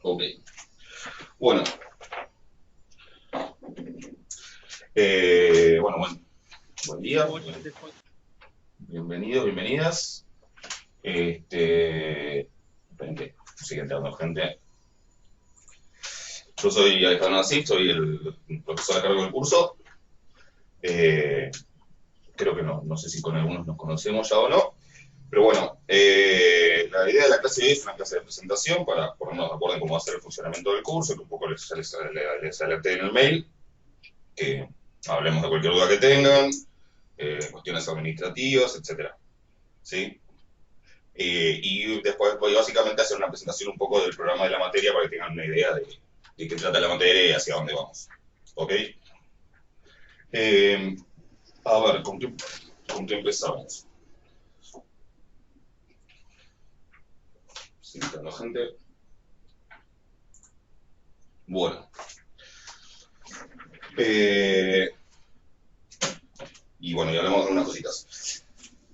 Ok. Bueno, bueno, buen día. Bienvenidos, bienvenidas. Esperen que sigue entrando gente. Yo soy Alejandro Nasif, soy el profesor a cargo del curso. Eh, Creo que no sé si con algunos nos conocemos ya o no. Pero bueno, la idea de la clase de hoy es una clase de presentación para ponernos de acuerdo en cómo va a ser el funcionamiento del curso, que un poco les alerté en el mail, que hablemos de cualquier duda que tengan, cuestiones administrativas, etcétera. ¿Sí? Y después voy básicamente a hacer una presentación un poco del programa de la materia para que tengan una idea de qué trata la materia y hacia dónde vamos. ¿Ok? Eh, a ver, ¿con qué empezamos? Sentando gente. Bueno. Eh, y bueno, y hablamos de unas cositas.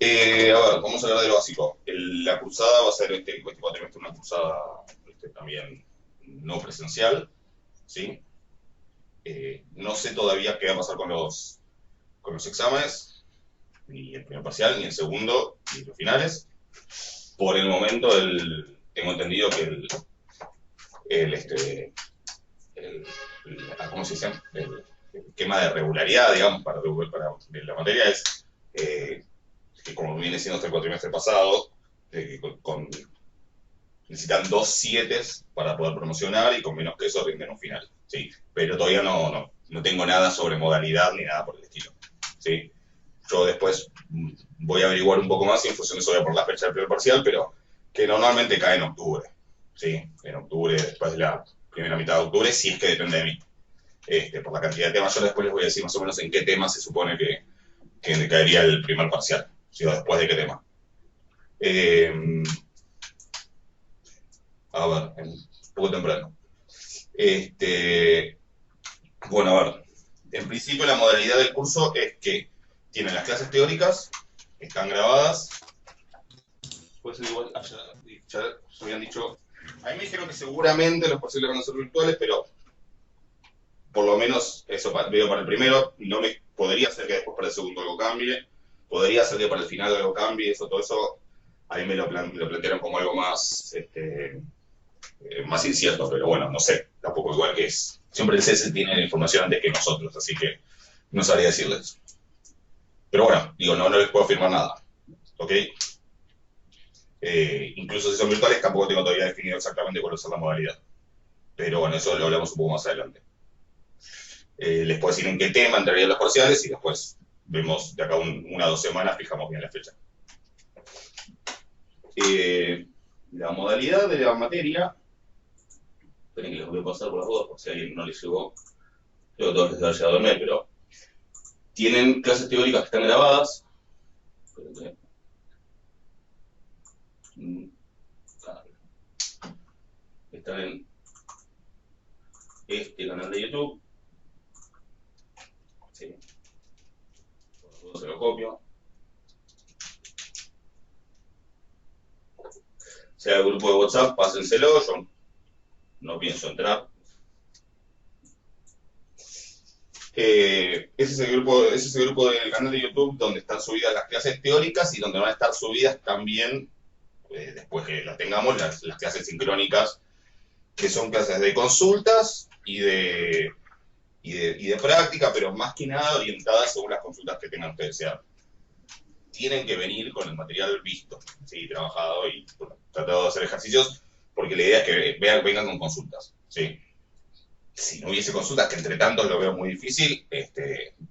A ver, vamos a hablar de lo básico. La cursada va a ser este cuatrimestre una cursada también no presencial, ¿sí? No sé todavía qué va a pasar con los exámenes, ni el primer parcial, ni el segundo, ni los finales. Por el momento, tengo entendido que el, este, ¿cómo se dice? El esquema de regularidad, digamos, para la materia es que como viene siendo hasta el cuatrimestre pasado, necesitan 2 7 para poder promocionar y con menos que eso rinden un final, ¿sí? Pero todavía no tengo nada sobre modalidad ni nada por el estilo, ¿sí? Yo después voy a averiguar un poco más y en función de eso voy a por la fecha del primer parcial, pero que normalmente cae en octubre, ¿sí? En octubre, después de la primera mitad de octubre, si es que depende de mí. Por la cantidad de temas, yo después les voy a decir más o menos en qué tema se supone que caería el primer parcial, ¿sí? O después de qué tema. Eh, a ver, un poco temprano. Este, bueno, a ver, en principio la modalidad del curso es que tienen las clases teóricas, están grabadas. Puede ser igual, ya habían dicho, a mí me dijeron que seguramente los parciales van a ser virtuales, pero por lo menos eso veo para el primero, no me podría ser que después para el segundo algo cambie, podría ser que para el final algo cambie, todo eso, ahí me lo plantearon como algo más incierto, pero bueno, no sé, tampoco igual que es. Siempre el CS tiene la información antes que nosotros, así que no sabría decirles. Pero bueno, digo, no les puedo afirmar nada, ¿ok? Incluso si son virtuales, tampoco tengo todavía definido exactamente cuál va a ser la modalidad. Pero bueno, eso lo hablamos un poco más adelante. Les puedo decir en qué tema entrarían los parciales y después vemos de acá una o 2 semanas, fijamos bien la fecha. La modalidad de la materia, esperen que les voy a pasar por las dudas, por si a alguien no les llegó, creo que todos les va a llegar a dormir, pero tienen clases teóricas que están grabadas. Están en este canal de YouTube. Sí, se lo copio. Sea el grupo de WhatsApp, pásenselo, yo no pienso entrar. Ese es el grupo del canal de YouTube donde están subidas las clases teóricas y donde van a estar subidas también, después que las tengamos, las clases sincrónicas, que son clases de consultas y de práctica, pero más que nada orientadas según las consultas que tengan ustedes. O sea, tienen que venir con el material visto, ¿sí? Trabajado y tratado de hacer ejercicios, porque la idea es que vengan con consultas, ¿sí? Si no hubiese consultas, que entre tantos lo veo muy difícil,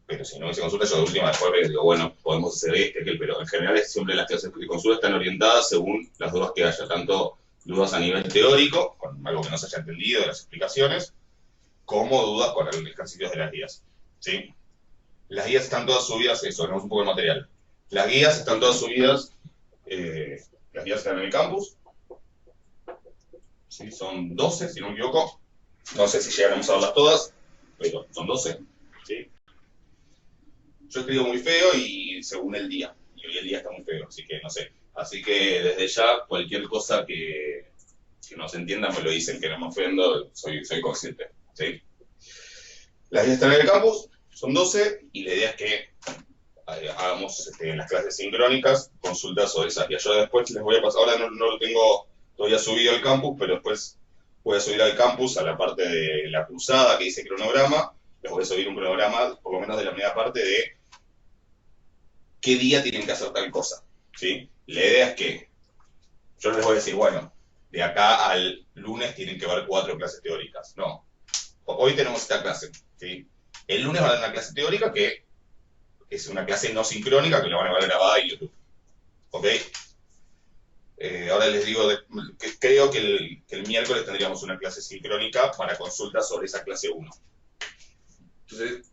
pero si no hubiese consultas, yo de última después digo, bueno, podemos hacer aquel, pero en general siempre las clases de consulta están orientadas según las dudas que haya, tanto dudas a nivel teórico, con algo que no se haya entendido de las explicaciones, como dudas con los ejercicios de las guías, ¿sí? Las guías están todas subidas, eso, tenemos un poco de material. Las guías están todas subidas, las guías están en el campus, ¿sí? Son 12, si no me equivoco. No sé si llegaremos a verlas todas, pero son 12, ¿sí? Yo escribo muy feo y según el día, y hoy el día está muy feo, así que no sé. Así que desde ya, cualquier cosa que que no se entienda me lo dicen, que no me ofendo, soy consciente. ¿Sí? Las guías están en el campus, son 12, y la idea es que hagamos en las clases sincrónicas consultas sobre esas guías. Yo después les voy a pasar, ahora no lo tengo todavía subido al campus, pero después voy a subir al campus a la parte de la cruzada que dice cronograma, les voy a subir un cronograma, por lo menos de la primera parte, de qué día tienen que hacer tal cosa. ¿Sí? La idea es que yo les voy a decir, bueno, de acá al lunes tienen que haber 4 clases teóricas. No, hoy tenemos esta clase. ¿Sí? El lunes va a haber una clase teórica que es una clase no sincrónica que la van a ver grabada en YouTube. ¿Ok? Ahora les digo, que creo que el miércoles tendríamos una clase sincrónica para consultas sobre esa clase 1. Entonces,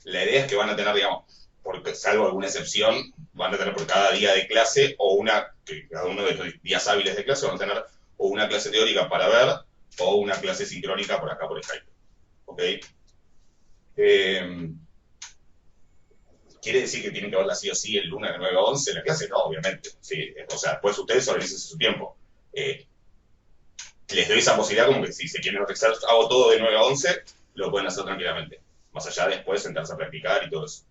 la idea es que van a tener, digamos, porque salvo alguna excepción, van a tener por cada día de clase o que cada uno de los días hábiles de clase van a tener o una clase teórica para ver o una clase sincrónica por acá por Skype. ¿Ok? ¿Quiere decir que tienen que verla sí o sí el lunes de 9 a 11 la clase? No, obviamente. Sí, o sea, después ustedes organicen su tiempo. Les doy esa posibilidad como que si se quieren organizar, hago todo de 9 a 11, lo pueden hacer tranquilamente. Más allá de después sentarse a practicar y todo eso.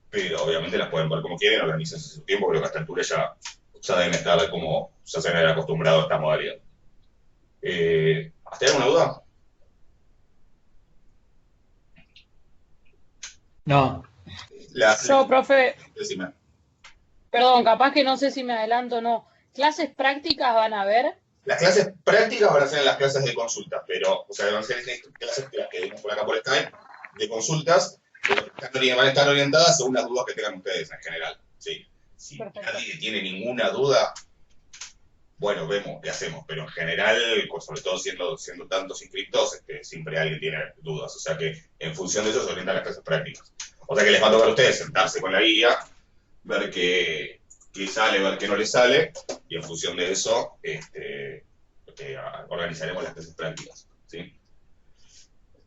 Pero obviamente las pueden ver como quieren, organicen su tiempo, creo que a esta altura ya deben estar como, ya se deben haber acostumbrado a esta modalidad. ¿Hasta hay alguna duda? No. Yo, profe, Decime. perdón, capaz que no sé si me adelanto o no. ¿Clases prácticas van a ver? Las clases prácticas van a ser en las clases de consulta, pero, o sea, van a ser clases que vimos por acá por Skype, de consultas, pero van a estar orientadas según las dudas que tengan ustedes en general. ¿Sí? Si Perfecto. nadie tiene ninguna duda, bueno, vemos qué hacemos, pero en general, pues sobre todo siendo tantos inscriptos, siempre alguien tiene dudas, o sea que en función de eso se orientan las clases prácticas. O sea que les va a tocar a ustedes sentarse con la guía, ver qué sale, ver qué no les sale, y en función de eso organizaremos las clases prácticas. ¿Sí?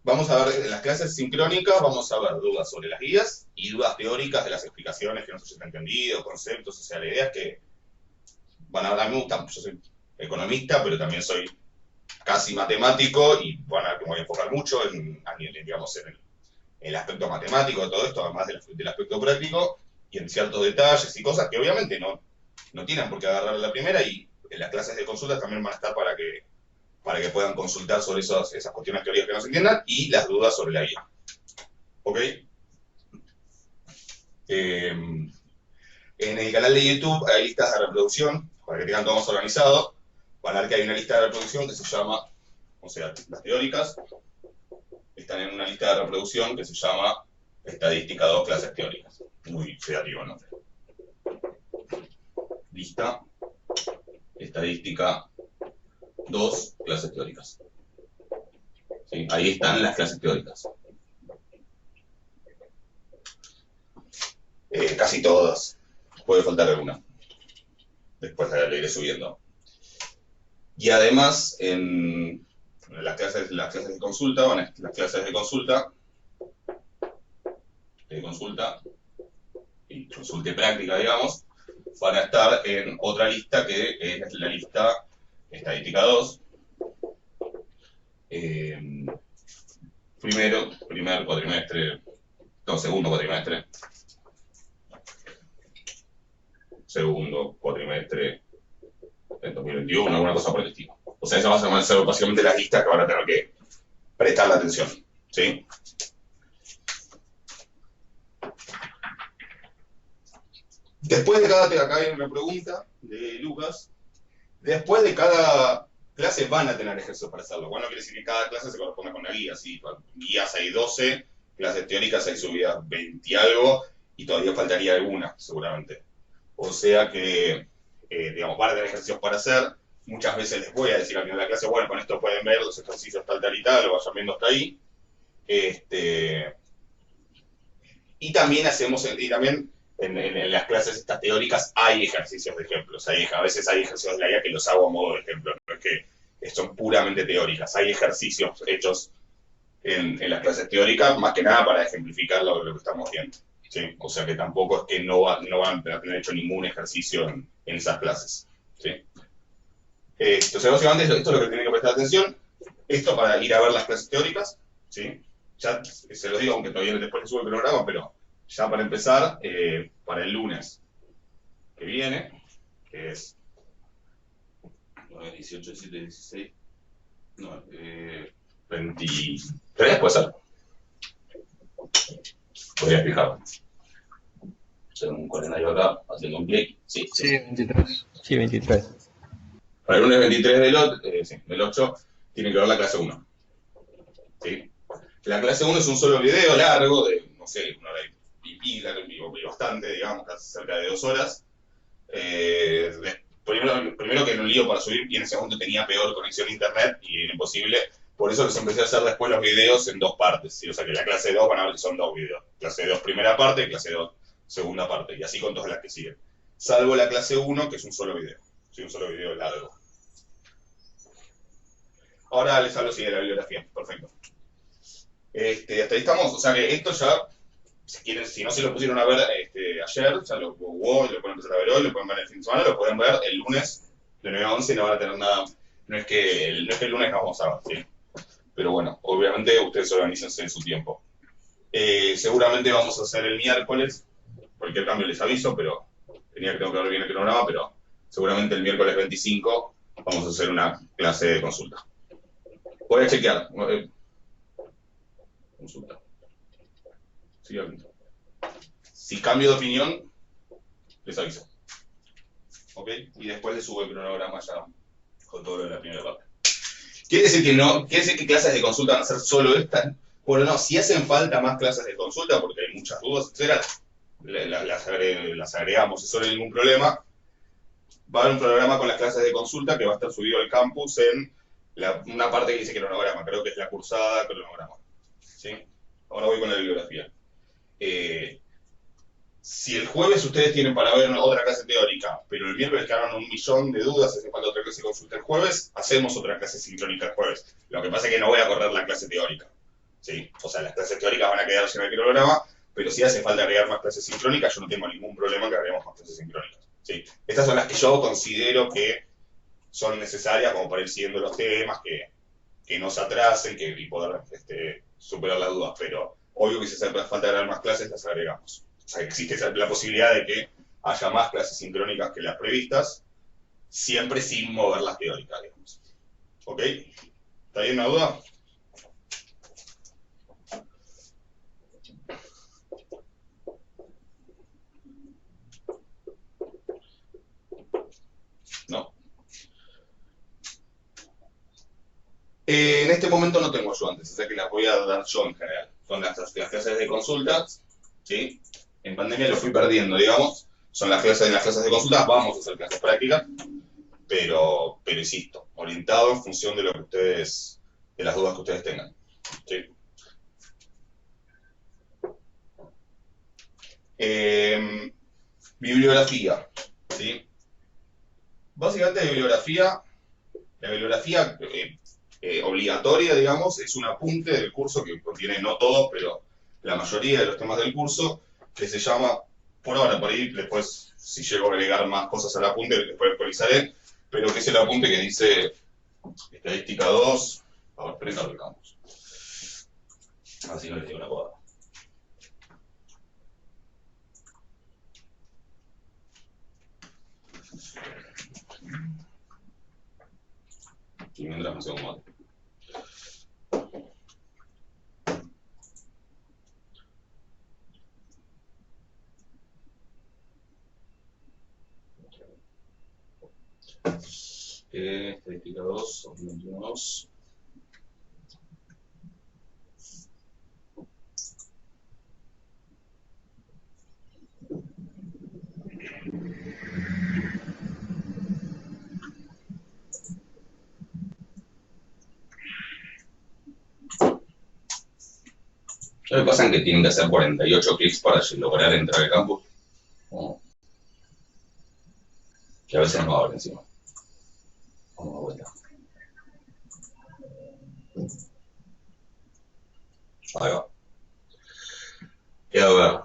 Vamos a ver, en las clases sincrónicas vamos a ver dudas sobre las guías y dudas teóricas de las explicaciones que no se hayan entendido, conceptos, o sea, la idea es que a mí me gusta, yo soy economista, pero también soy casi matemático y me voy a enfocar mucho digamos, en el aspecto matemático de todo esto, además del aspecto práctico, y en ciertos detalles y cosas que obviamente no tienen por qué agarrar a la primera, y en las clases de consultas también van a estar para que puedan consultar sobre esas cuestiones teóricas que no se entiendan y las dudas sobre la guía. ¿Ok? En el canal de YouTube hay listas de reproducción, para que tengan todo más organizado. Van a ver que hay una lista de reproducción que se llama, o sea, las teóricas están en una lista de reproducción que se llama Estadística 2 clases teóricas. Muy creativo, ¿no? Lista, Estadística 2 clases teóricas. ¿Sí? Ahí están las clases teóricas. Casi todas. Puede faltar alguna. Después la iré subiendo. Y además, en las clases de consulta, las clases de consulta y consulta y práctica, digamos, van a estar en otra lista que es la lista Estadística 2. Primer cuatrimestre, segundo cuatrimestre. Segundo cuatrimestre del 2021, alguna cosa por el estilo. O sea, esas van a ser básicamente las listas que van a tener que prestar la atención. ¿Sí? Después de acá hay una pregunta de Lucas. Después de cada clase van a tener ejercicios para hacerlo. Bueno, quiere decir que cada clase se corresponde con una guía. ¿Sí? Guías hay 12, clases teóricas hay subidas 20 y algo, y todavía faltaría alguna, seguramente. O sea que, digamos, van a tener ejercicios para hacer. Muchas veces les voy a decir al final de la clase, bueno, con esto pueden ver los ejercicios tal y tal, lo vayan viendo hasta ahí. Y también en las clases estas teóricas hay ejercicios de ejemplos. A veces hay ejercicios de la guía que los hago a modo de ejemplo, no es que son puramente teóricas. Hay ejercicios hechos en las clases teóricas, más que nada para ejemplificar lo que estamos viendo. ¿Sí? O sea que tampoco es que no van a tener hecho ningún ejercicio en esas clases. ¿Sí? Entonces, básicamente, esto es lo que tienen que prestar atención. Esto para ir a ver las clases teóricas, ¿sí? Ya se los digo, aunque todavía después les subo el programa, pero ya para empezar, para el lunes que viene, que es 9, 18, 17, 16, no, 23, puede ser. Podría fijar. Tengo un calendario acá, haciendo un clic. Sí, Sí, 23. Sí, 23. Para el lunes 23 del 8, tiene que ver la clase 1. ¿Sí? La clase 1 es un solo video largo, de, no sé, una hora y bastante, digamos, casi cerca de 2 horas. Primero que era un lío para subir, y en ese momento tenía peor conexión a internet y era imposible. Por eso les empecé a hacer después los videos en 2 partes. ¿Sí? O sea que la clase 2 van a ver que son 2 videos. Clase 2 primera parte, clase 2 segunda parte. Y así con todas las que siguen. Salvo la clase 1, que es un solo video. ¿Sí? Un solo video largo. Ahora les hablo sí, de la bibliografía. Perfecto. Hasta ahí estamos. O sea que esto ya, si quieren, si no se lo pusieron a ver ayer, ya lo jugó, lo pueden empezar a ver hoy, lo pueden ver el fin de semana, lo pueden ver el lunes de 9 a 11 y no van a tener nada. No es que el lunes no vamos a ver, ¿sí? Pero bueno, obviamente ustedes organícense en su tiempo. Seguramente vamos a hacer el miércoles, cualquier cambio les aviso, pero tengo que ver bien el cronograma, pero seguramente el miércoles 25 vamos a hacer una clase de consulta. Voy a chequear. Consulta. Sí, si cambio de opinión, les aviso. ¿Ok? Y después les subo el cronograma ya con todo lo de la primera parte. ¿Quiere decir que no? ¿Quiere decir que clases de consulta van a ser solo estas? Bueno, no, si hacen falta más clases de consulta, porque hay muchas dudas, etc., las agregamos, eso no hay ningún problema. Va a haber un programa con las clases de consulta que va a estar subido al campus en una parte que dice cronograma, creo que es la cursada cronograma. ¿Sí? Ahora voy con la bibliografía. Si el jueves ustedes tienen para ver otra clase teórica, pero el miércoles quedaron un millón de dudas, hace falta otra clase de consulta el jueves, hacemos otra clase sincrónica el jueves. Lo que pasa es que no voy a correr la clase teórica. ¿Sí? O sea, las clases teóricas van a quedar en el cronograma, pero si hace falta agregar más clases sincrónicas, yo no tengo ningún problema que agreguemos más clases sincrónicas. ¿Sí? Estas son las que yo considero que son necesarias como para ir siguiendo los temas, que no se atrasen y poder superar las dudas. Pero obvio que si hace falta agregar más clases, las agregamos. O sea, existe la posibilidad de que haya más clases sincrónicas que las previstas, siempre sin mover las teóricas, digamos. ¿Ok? ¿Está bien una duda? No. En este momento no tengo ayudantes, o sea que las voy a dar yo en general. Son las clases de consultas, ¿sí? En pandemia lo fui perdiendo, digamos. Son las clases de consultas, vamos a hacer clases prácticas, pero insisto, orientado en función de lo que ustedes, de las dudas que ustedes tengan. ¿Sí? Bibliografía, ¿sí? Básicamente la bibliografía obligatoria, digamos, es un apunte del curso que contiene, no todo, pero la mayoría de los temas del curso, que se llama, por ahora, por ahí, después, si llego a agregar más cosas al apunte, después actualizaré, pero que es el apunte que dice Estadística 2, a ver, esperen que arrancamos. Así no les digo una cosa. Y mientras me hago un mate. Estadística 2, 2022. ¿No me pasan que tienen que hacer 48 clics para lograr entrar al campus? Oh. Que a veces no abre encima. Vamos a vuelta. Ahí va. Y a ver.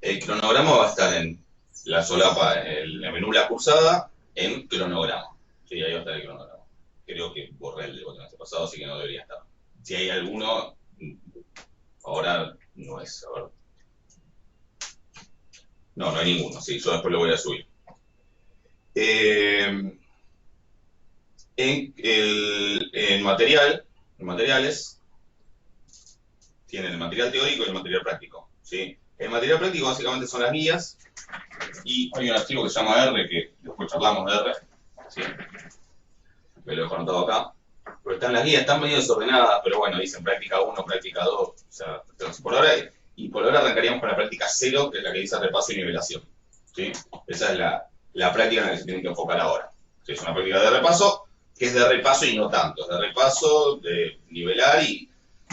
El cronograma va a estar en la solapa, la menú La Cursada en cronograma. Sí, ahí va a estar el cronograma. Creo que borré el de botones pasado, así que no debería estar. Si hay alguno, ahora no es, a ver. No, no hay ninguno, sí, yo después lo voy a subir. En materiales, tienen el material teórico y el material práctico. ¿Sí? El material práctico básicamente son las guías y hay un archivo que se llama R, que después charlamos de R. ¿Sí? Me lo dejo anotado acá. Pero están las guías, están medio desordenadas, pero bueno, dicen práctica 1, práctica 2. O sea, por ahora arrancaríamos con la práctica 0, que es la que dice repaso y nivelación. ¿Sí? Esa es la práctica en la que se tienen que enfocar ahora. ¿Sí? Es una práctica de repaso, que es de repaso y no tanto. Es de repaso, de nivelar y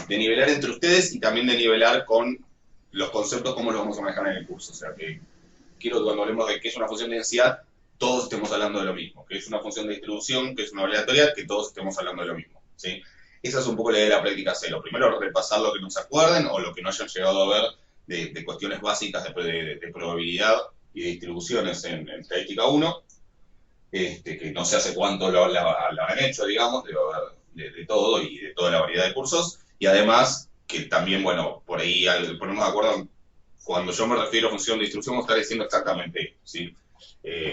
de nivelar entre ustedes y también de nivelar con los conceptos, cómo los vamos a manejar en el curso. O sea, que quiero que cuando hablemos de qué es una función de densidad, todos estemos hablando de lo mismo. Que es una función de distribución, que es una aleatoriedad, que todos estemos hablando de lo mismo. ¿Sí? Esa es un poco la idea de la práctica 0. Primero, repasar lo que no se acuerden o lo que no hayan llegado a ver de cuestiones básicas de probabilidad y de distribuciones en estadística 1, que no sé hace cuánto lo han hecho, digamos, de todo y de toda la variedad de cursos. Y además, que también, bueno, por ahí ponemos de acuerdo, cuando yo me refiero a función de distribución, vamos a estar diciendo exactamente, ¿sí?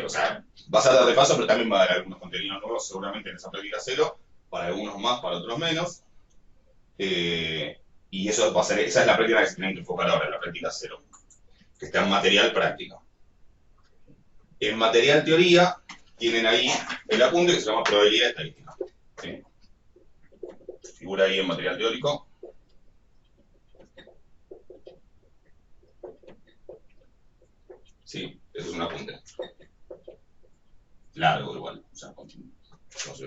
O sea, va a ser de repaso, pero también va a haber algunos contenidos nuevos seguramente en esa práctica 0, para algunos más, para otros menos. Y eso va a ser, esa es la práctica que se tienen que enfocar ahora, la práctica 0, que está en material práctica. En material teoría, tienen ahí el apunte que se llama probabilidad estadística. ¿Sí? Figura ahí en material teórico. Sí, eso es un apunte. Largo igual. O sea,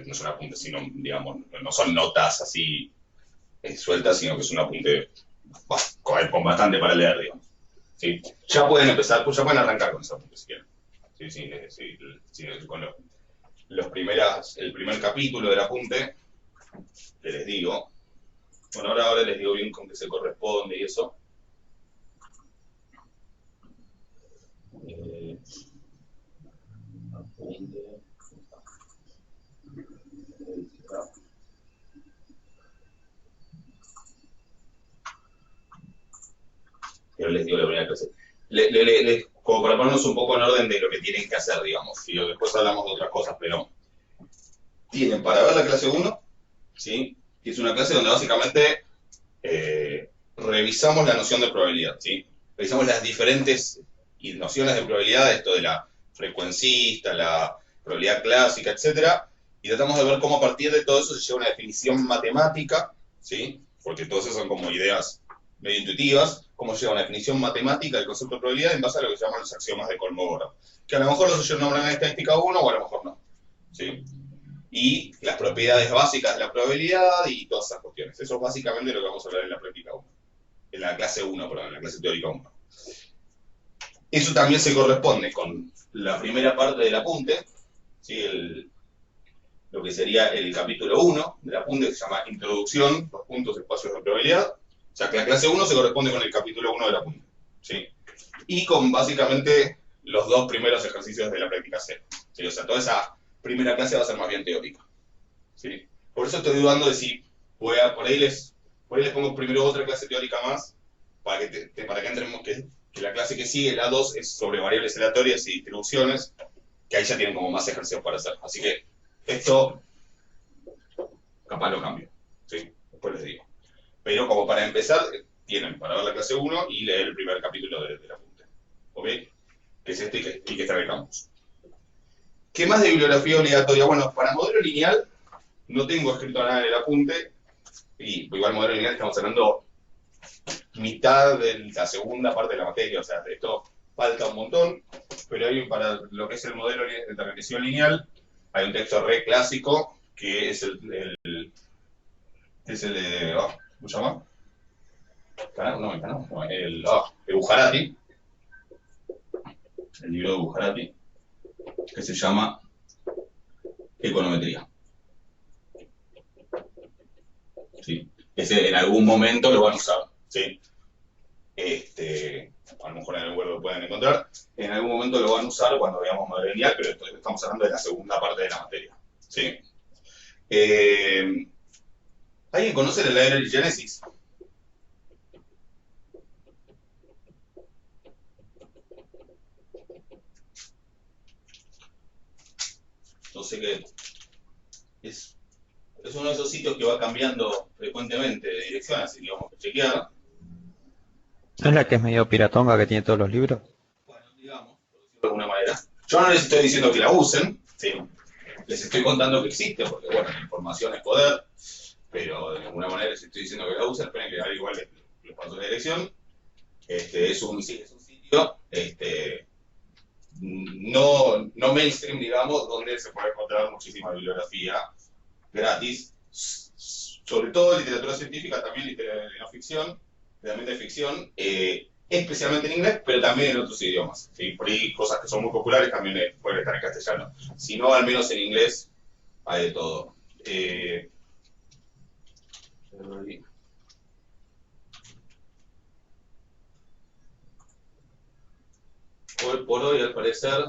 no son apuntes, sino, digamos, no son notas así sueltas, sino que es un apunte con bastante para leer, digamos. ¿Sí? Ya pueden empezar, pues ya pueden arrancar con ese apunte si quieren. Sí, con el primer capítulo del apunte, que les digo. Bueno, ahora les digo bien con qué se corresponde y eso. Apunte. Pero les digo la primera clase. Como para ponernos un poco en orden de lo que tienen que hacer, digamos. Y después hablamos de otras cosas, pero tienen para ver la clase 1, ¿sí? Que es una clase donde básicamente revisamos la noción de probabilidad, ¿sí? Revisamos las diferentes nociones de probabilidad, esto de la frecuencista, la probabilidad clásica, etcétera, y tratamos de ver cómo a partir de todo eso se lleva a una definición matemática, ¿sí? Porque todas esas son como ideas medio intuitivas, cómo llega a una definición matemática del concepto de probabilidad en base a lo que se llaman los axiomas de Kolmogorov, que a lo mejor los nombran en estadística 1 o a lo mejor no, ¿sí? Y las propiedades básicas de la probabilidad y todas esas cuestiones. Eso es básicamente lo que vamos a hablar en la práctica 1. En la clase 1, perdón, en la clase teórica 1. Eso también se corresponde con la primera parte del apunte, ¿sí? Lo que sería el capítulo 1 del apunte, que se llama Introducción, los puntos, espacios de probabilidad. O sea, que la clase 1 se corresponde con el capítulo 1 del apunte, ¿sí? Y con básicamente los dos primeros ejercicios de la práctica 0. ¿Sí? O sea, toda esa primera clase va a ser más bien teórica, ¿sí? Por eso estoy dudando de si por ahí les pongo primero otra clase teórica más, para que entremos, que la clase que sigue, la 2, es sobre variables aleatorias y distribuciones, que ahí ya tienen como más ejercicios para hacer. Así que esto, capaz lo cambio, ¿sí? Después les digo. Pero como para empezar, tienen para ver la clase 1 y leer el primer capítulo del apunte, ¿ok? Que es este y que está en el campus. ¿Qué más de bibliografía obligatoria? Bueno, para modelo lineal no tengo escrito nada en el apunte, y igual modelo lineal estamos hablando mitad de la segunda parte de la materia, o sea, de esto falta un montón, pero hay para lo que es el modelo de regresión lineal, hay un texto re clásico, que es el de, ¿cómo se llama? De Bujarati, el libro de Bujarati, que se llama Econometría. ¿Sí? Ese en algún momento lo van a usar, ¿sí? a lo mejor en algún lugar lo pueden encontrar, en algún momento lo van a usar cuando veamos modelo lineal, pero estamos hablando de la segunda parte de la materia. ¿Sí? ¿Alguien conoce la Library Genesis? No sé qué es uno de esos sitios que va cambiando frecuentemente de dirección, así que vamos a chequear. ¿No es la que es medio piratonga que tiene todos los libros? Bueno, digamos, por decirlo de alguna manera. Yo no les estoy diciendo que la usen, ¿sí? Les estoy contando que existe, porque bueno, la información es poder, pero de alguna manera les estoy diciendo que la usen. Esperen que al igual les paso la dirección. Es un sitio no mainstream, digamos, donde se puede encontrar muchísima bibliografía gratis, sobre todo literatura científica, también literatura de no ficción, realmente de ficción, especialmente en inglés, pero también en otros idiomas. ¿Sí? Por ahí cosas que son muy populares también pueden estar en castellano. Si no, al menos en inglés hay de todo. Hoy por hoy, al parecer,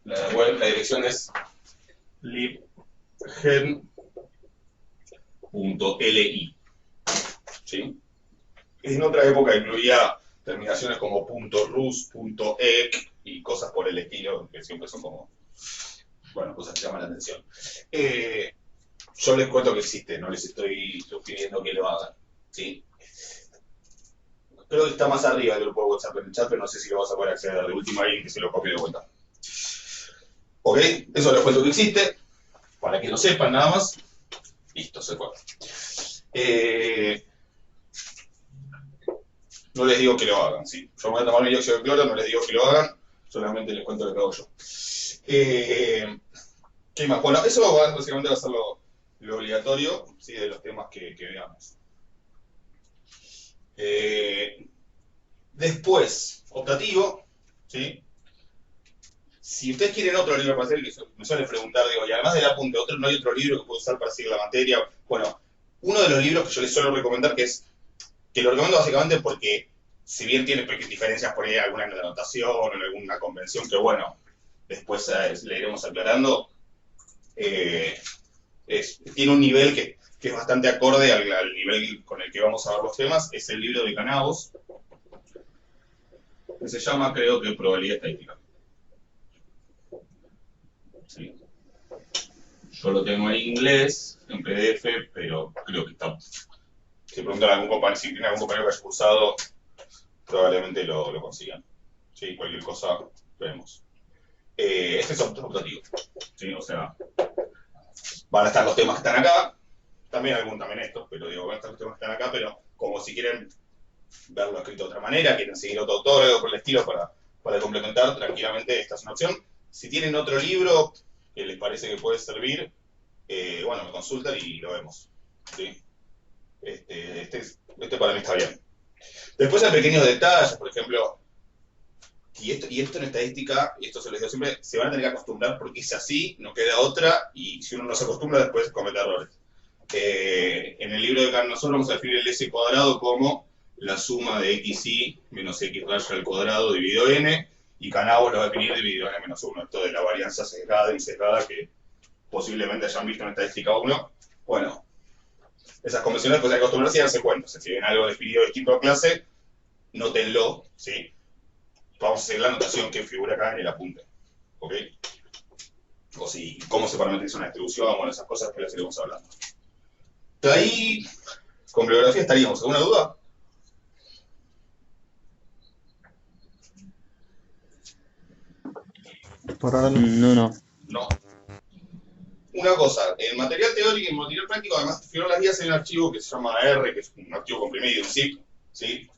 la dirección es libgen.li. ¿Sí? En otra época incluía terminaciones como .rus, .ec y cosas por el estilo, que siempre son como, bueno, cosas que llaman la atención. Yo les cuento que existe, no les estoy sugiriendo que lo hagan. ¿Sí? Creo que está más arriba del grupo de WhatsApp en el chat, pero no sé si lo vas a poder acceder. De última alguien que se lo copie de vuelta. ¿Ok? Eso les cuento que existe. Para que lo sepan nada más. Listo, se fue. No les digo que lo hagan, ¿sí? Yo me voy a tomar mi dióxido de cloro, no les digo que lo hagan, solamente les cuento lo que hago yo. ¿Qué más? Bueno, eso básicamente va a ser lo obligatorio, ¿sí? De los temas que veamos. Después, optativo, ¿sí? Si ustedes quieren otro libro para hacer, que me suelen preguntar, digo, y además del apunte, ¿no hay otro libro que puedo usar para seguir la materia? Bueno, uno de los libros que yo les suelo recomendar, que lo recomiendo básicamente porque, si bien tiene diferencias por ahí, alguna anotación o en alguna convención, que bueno, después le iremos aclarando, tiene un nivel que es bastante acorde al nivel con el que vamos a ver los temas, es el libro de Canavos, que se llama, creo que, Probabilidad Estadística. Sí. Yo lo tengo en inglés, en PDF, pero creo que está. Si preguntan a algún compañero, si tiene algún compañero que haya cursado, probablemente lo consigan. Sí, cualquier cosa, vemos. Este es optativo. ¿Sí? O sea, van a estar los temas que están acá, también estos, pero digo, van a estar los temas que están acá, pero como si quieren verlo escrito de otra manera, quieren seguir otro autor o algo por el estilo para complementar, tranquilamente esta es una opción. Si tienen otro libro que les parece que puede servir, bueno, me consultan y lo vemos. ¿Sí? Este para mí está bien. Después hay pequeños detalles, por ejemplo, y esto en estadística, y esto se les digo siempre, se van a tener que acostumbrar porque es así, no queda otra, y si uno no se acostumbra después comete errores. En el libro de Carl nosotros vamos a definir el S cuadrado como la suma de xy menos x raya al cuadrado dividido n, y Canavos lo va a definir dividido n menos 1, esto de la varianza sesgada y sesgada que posiblemente hayan visto en estadística 1. Bueno, esas convenciones pues hay que acostumbrarse y darse cuenta. O sea, si ven algo definido distinto a clase, nótenlo, ¿sí? Vamos a hacer la anotación que figura acá en el apunte, ¿ok? O si, cómo se parametriza una distribución, bueno, esas cosas que las iremos hablando. De ahí, con bibliografía estaríamos. ¿Alguna duda? Por ahora no. No. Una cosa, el material teórico y el material práctico, además, figuran las guías en un archivo que se llama R, que es un archivo comprimido, un zip, ¿sí?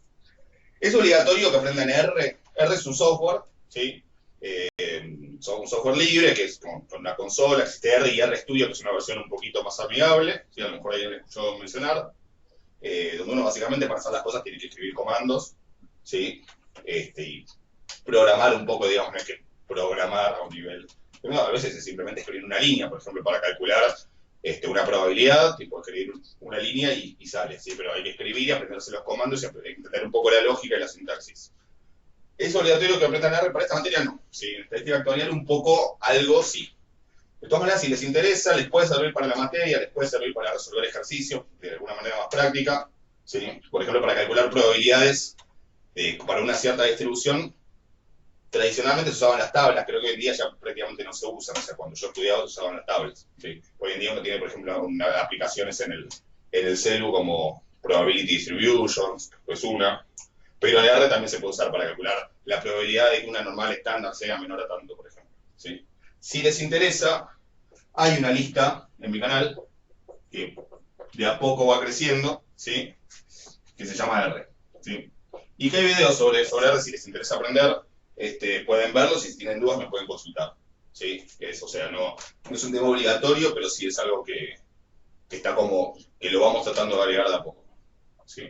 Es obligatorio que aprendan R. R es un software, ¿sí? Un software libre, que es con una consola, existe R y R Studio, que es una versión un poquito más amigable, ¿sí? A lo mejor alguien le escuchó mencionar, donde uno básicamente para hacer las cosas tiene que escribir comandos, ¿sí? Y programar un poco, digamos, no es que programar a un nivel. No, a veces es simplemente escribir una línea, por ejemplo, para calcular una probabilidad, tipo escribir una línea y sale, ¿sí? Pero hay que escribir y aprenderse los comandos y entender un poco la lógica y la sintaxis. ¿Es obligatorio que aprendan R para esta materia? No. Sí, en estadística actuarial un poco, algo sí. De todas maneras, si les interesa, les puede servir para la materia, les puede servir para resolver ejercicios de alguna manera más práctica, ¿sí? Por ejemplo, para calcular probabilidades para una cierta distribución. Tradicionalmente se usaban las tablas, creo que hoy en día ya prácticamente no se usan. O sea, cuando yo estudiaba se usaban las tablas, ¿sí? Hoy en día uno tiene, por ejemplo, aplicaciones en el celu como Probability Distributions, pues una. Pero el R también se puede usar para calcular la probabilidad de que una normal estándar sea menor a tanto, por ejemplo, ¿sí? Si les interesa, hay una lista en mi canal que de a poco va creciendo, ¿sí? Que se llama R, ¿sí? Y que hay videos sobre R si les interesa aprender. Pueden verlos y si tienen dudas me pueden consultar, ¿sí? O sea, no es un tema obligatorio, pero sí es algo que está como, que lo vamos tratando de agregar de a poco, ¿sí?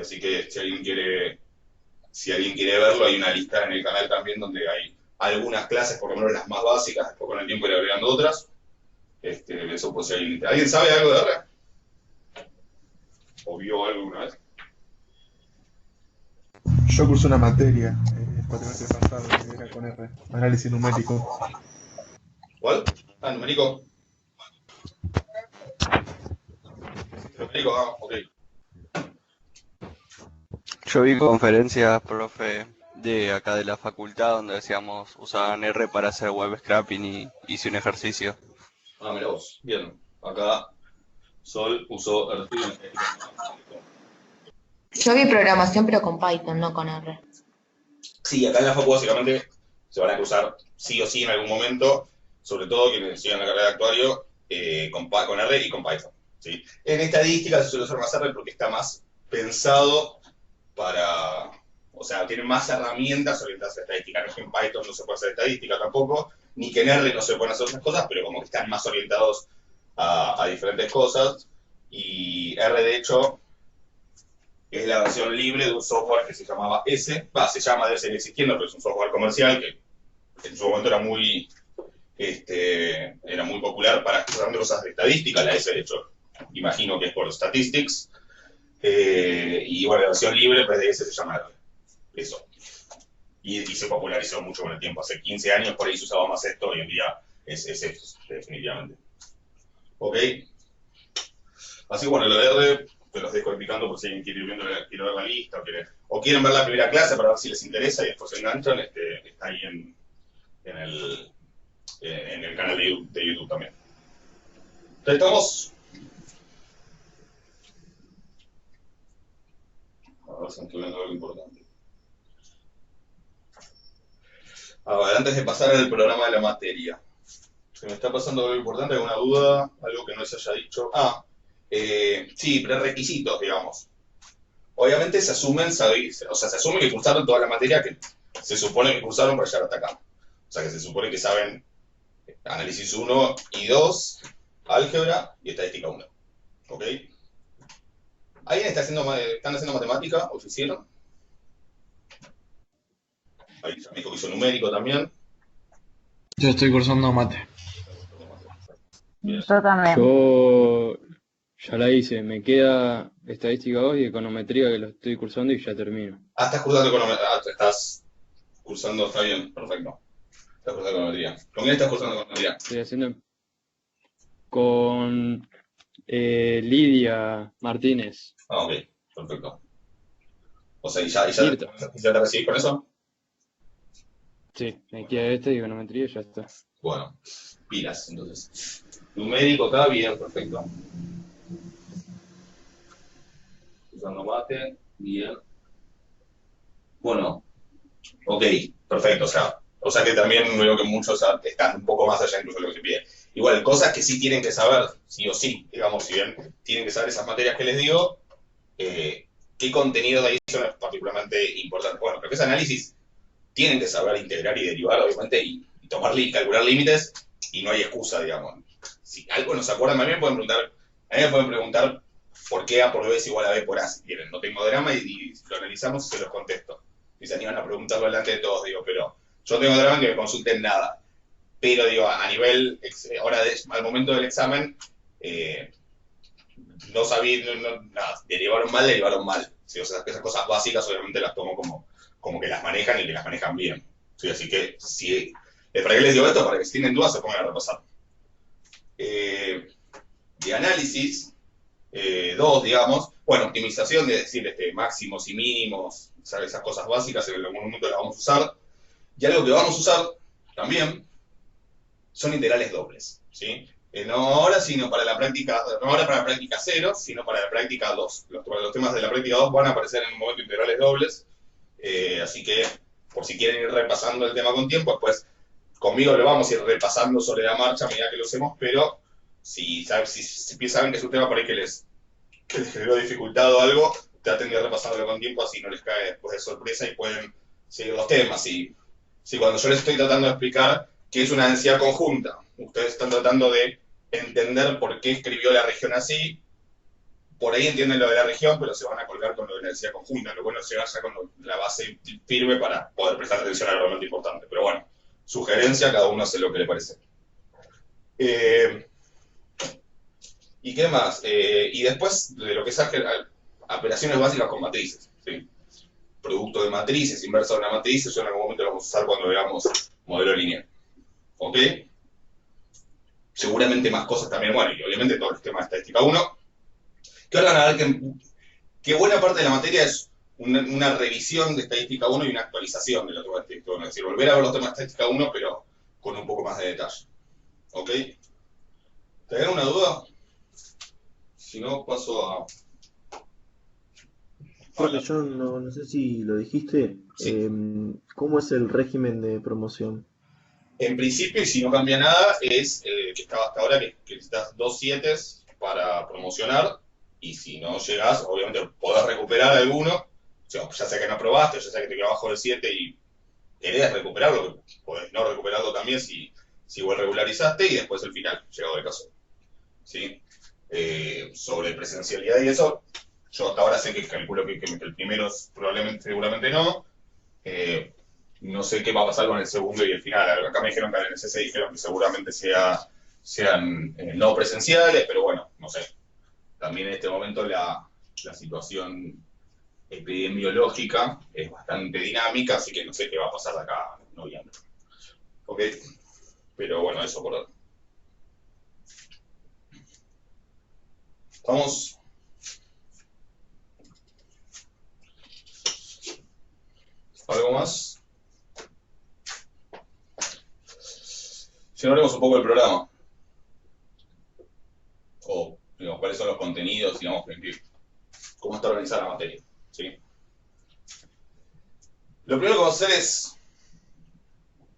Así que si alguien quiere verlo, hay una lista en el canal también donde hay algunas clases, por lo menos las más básicas, después con el tiempo iré agregando otras. Eso pues si alguien sabe algo de R, o vio algo alguna vez. Yo cursé una materia el cuatrimestre pasado que era con R, análisis numérico. ¿Cuál? Ah, numérico. Numérico, ok. Yo vi conferencias, profe, de acá de la facultad donde decíamos usaban R para hacer web scraping y hice un ejercicio. Ah, mirá vos. Bien. Acá Sol usó R. Yo vi programación pero con Python, no con R. Sí, acá en la facu básicamente se van a cruzar sí o sí en algún momento, sobre todo quienes sigan la carrera de actuario, con R y con Python, ¿sí? En estadística se suele usar más R porque está más pensado para, o sea, tiene más herramientas orientadas a estadística. No es que en Python no se puede hacer estadística tampoco, ni que en R no se pueden hacer otras cosas, pero como que están más orientados a diferentes cosas. Y R, de hecho, es la versión libre de un software que se llamaba S. Se llama, debe seguir existiendo, pero es un software comercial que en su momento era muy popular para hacer cosas de estadística. La S, de hecho, imagino que es por Statistics. Y bueno, la versión libre, pues de ese se llama eso. Y se popularizó mucho con el tiempo. Hace 15 años por ahí se usaba más esto, hoy en día es esto, definitivamente. ¿Ok? Así que bueno, lo de R te los dejo explicando por si alguien quiere quiere ver la lista o quieren ver la primera clase para ver si les interesa y después se enganchan. Está ahí en el canal de YouTube también. Entonces estamos... A ver si estoy viendo algo importante. A ver, antes de pasar al programa de la materia, ¿se me está pasando algo importante? ¿Alguna duda? ¿Algo que no se haya dicho? Sí, prerequisitos, digamos. Obviamente se asumen, o sea, se asume que cursaron toda la materia que se supone que cursaron para llegar hasta acá. O sea, que se supone que saben análisis 1 y 2, álgebra y estadística 1. ¿Ok? ¿Alguien están haciendo matemática o se hicieron? Ahí ya me dijo que hizo numérico también. Yo estoy cursando mate. Bien. Yo también. Yo ya la hice, me queda estadística 2 y econometría que lo estoy cursando y ya termino. Estás cursando econometría. Estás cursando, está bien, perfecto. Estás cursando econometría. ¿Con quién estás cursando econometría? Estoy haciendo con Lidia Martínez. Ok, perfecto. O sea, ¿y Irta. ya te recibís con eso? Sí, me queda este y econometría y ya está. Bueno, pilas, entonces. Numérico acá, bien, perfecto. Usando mate, bien. Bueno, ok, perfecto. O sea que también veo que muchos están un poco más allá incluso de lo que se pide. Igual, cosas que sí tienen que saber, sí o sí, digamos, si bien tienen que saber esas materias que les digo, qué contenidos de ahí son particularmente importantes. Bueno, pero que ese análisis tienen que saber integrar y derivar, obviamente, y calcular límites, y no hay excusa, digamos. Si algo no se acuerdan, a mí me pueden preguntar por qué A por B es igual a B por A, si quieren. No tengo drama y lo analizamos y se los contesto. Y se animan a preguntarlo delante de todos, digo, pero yo tengo drama en que me consulten nada. Pero, digo, a nivel, ahora al momento del examen, eh, no sabía, nada, derivaron mal. ¿Sí? O sea, esas cosas básicas obviamente las tomo como que las manejan y que las manejan bien. ¿Sí? Así que, ¿para qué les digo esto? Para que si tienen dudas se pongan a repasar. De análisis, dos, digamos, bueno, optimización de decir máximos y mínimos, ¿sabes? Esas cosas básicas en algún momento las vamos a usar. Y algo que vamos a usar también son integrales dobles, ¿sí? No ahora, sino para la práctica, no ahora para la práctica 0, sino para la práctica 2. Los temas de la práctica 2 van a aparecer en un momento integrales dobles, así que por si quieren ir repasando el tema con tiempo, después conmigo lo vamos a ir repasando sobre la marcha a medida que lo hacemos, pero si saben que es un tema por ahí que les generó dificultad o algo, traten de repasarlo con tiempo, así no les cae después de sorpresa y pueden seguir los temas. Si cuando yo les estoy tratando de explicar qué es una densidad conjunta, ustedes están tratando de entender por qué escribió la región así, por ahí entienden lo de la región, pero se van a colgar con lo de la densidad conjunta. Lo bueno es llegar ya con la base firme para poder prestar atención a lo realmente importante. Pero bueno, sugerencia, cada uno hace lo que le parece. ¿Y qué más? Y después de lo que es operaciones básicas con matrices, ¿sí? Producto de matrices, inversa de una matriz, eso en algún momento lo vamos a usar cuando veamos modelo lineal. ¿Ok? Seguramente más cosas también, bueno, y obviamente todo el tema de estadística 1, que ahora van a ver que buena parte de la materia es una revisión de estadística 1 y una actualización de la tema de estadística 1, es decir, volver a ver los temas de estadística 1, pero con un poco más de detalle. ¿Ok? ¿Te una duda? Si no, paso a... Jorge, yo no sé si lo dijiste, Sí. ¿cómo es el régimen de promoción? En principio, y si no cambia nada, es que estaba hasta ahora que necesitas 2 7 para promocionar, y si no llegas, obviamente podés recuperar alguno, o sea, ya sea que no aprobaste, ya sea que te quedó abajo del 7 y querés recuperarlo, podés no recuperarlo también si igual regularizaste, y después el final, llegado el caso. ¿Sí? Sobre presencialidad y eso, yo hasta ahora sé que calculo que el primero seguramente no. No sé qué va a pasar con el segundo y el final. Acá me dijeron que en el NSC dijeron que seguramente sean no presenciales, pero bueno, no sé. También en este momento la situación epidemiológica es bastante dinámica, así que no sé qué va a pasar de acá a noviembre. ¿Ok? Pero bueno, eso por ahora. ¿Estamos? ¿Algo más? Si no, hablemos un poco del programa. O, digamos, cuáles son los contenidos, digamos, cómo está organizada la materia. ¿Sí? Lo primero que vamos a hacer es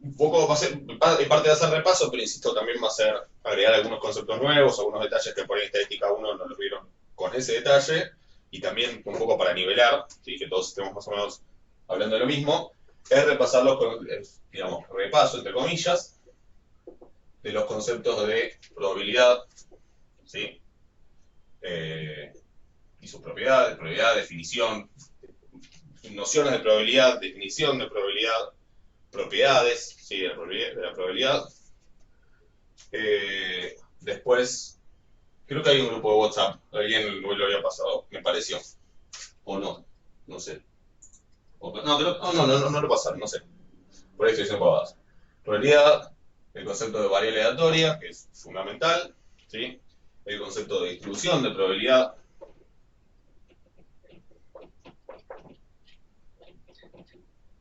un poco, parte de hacer repaso, pero insisto, también va a ser agregar algunos conceptos nuevos, algunos detalles que por ahí en estadística 1 no los vieron con ese detalle, y también un poco para nivelar, ¿sí? Que todos estemos más o menos hablando de lo mismo, es repasarlos con, digamos, repaso, entre comillas, de los conceptos de probabilidad, ¿sí? Y sus propiedades, probabilidad, definición, nociones de probabilidad, definición de probabilidad, propiedades, ¿sí? de la probabilidad. Después, creo que hay un grupo de WhatsApp, alguien lo había pasado, me pareció, o no sé. No lo pasaron, no sé. Por ahí estoy diciendo pavadas. Probabilidad, el concepto de variable aleatoria, que es fundamental, ¿sí? El concepto de distribución de probabilidad.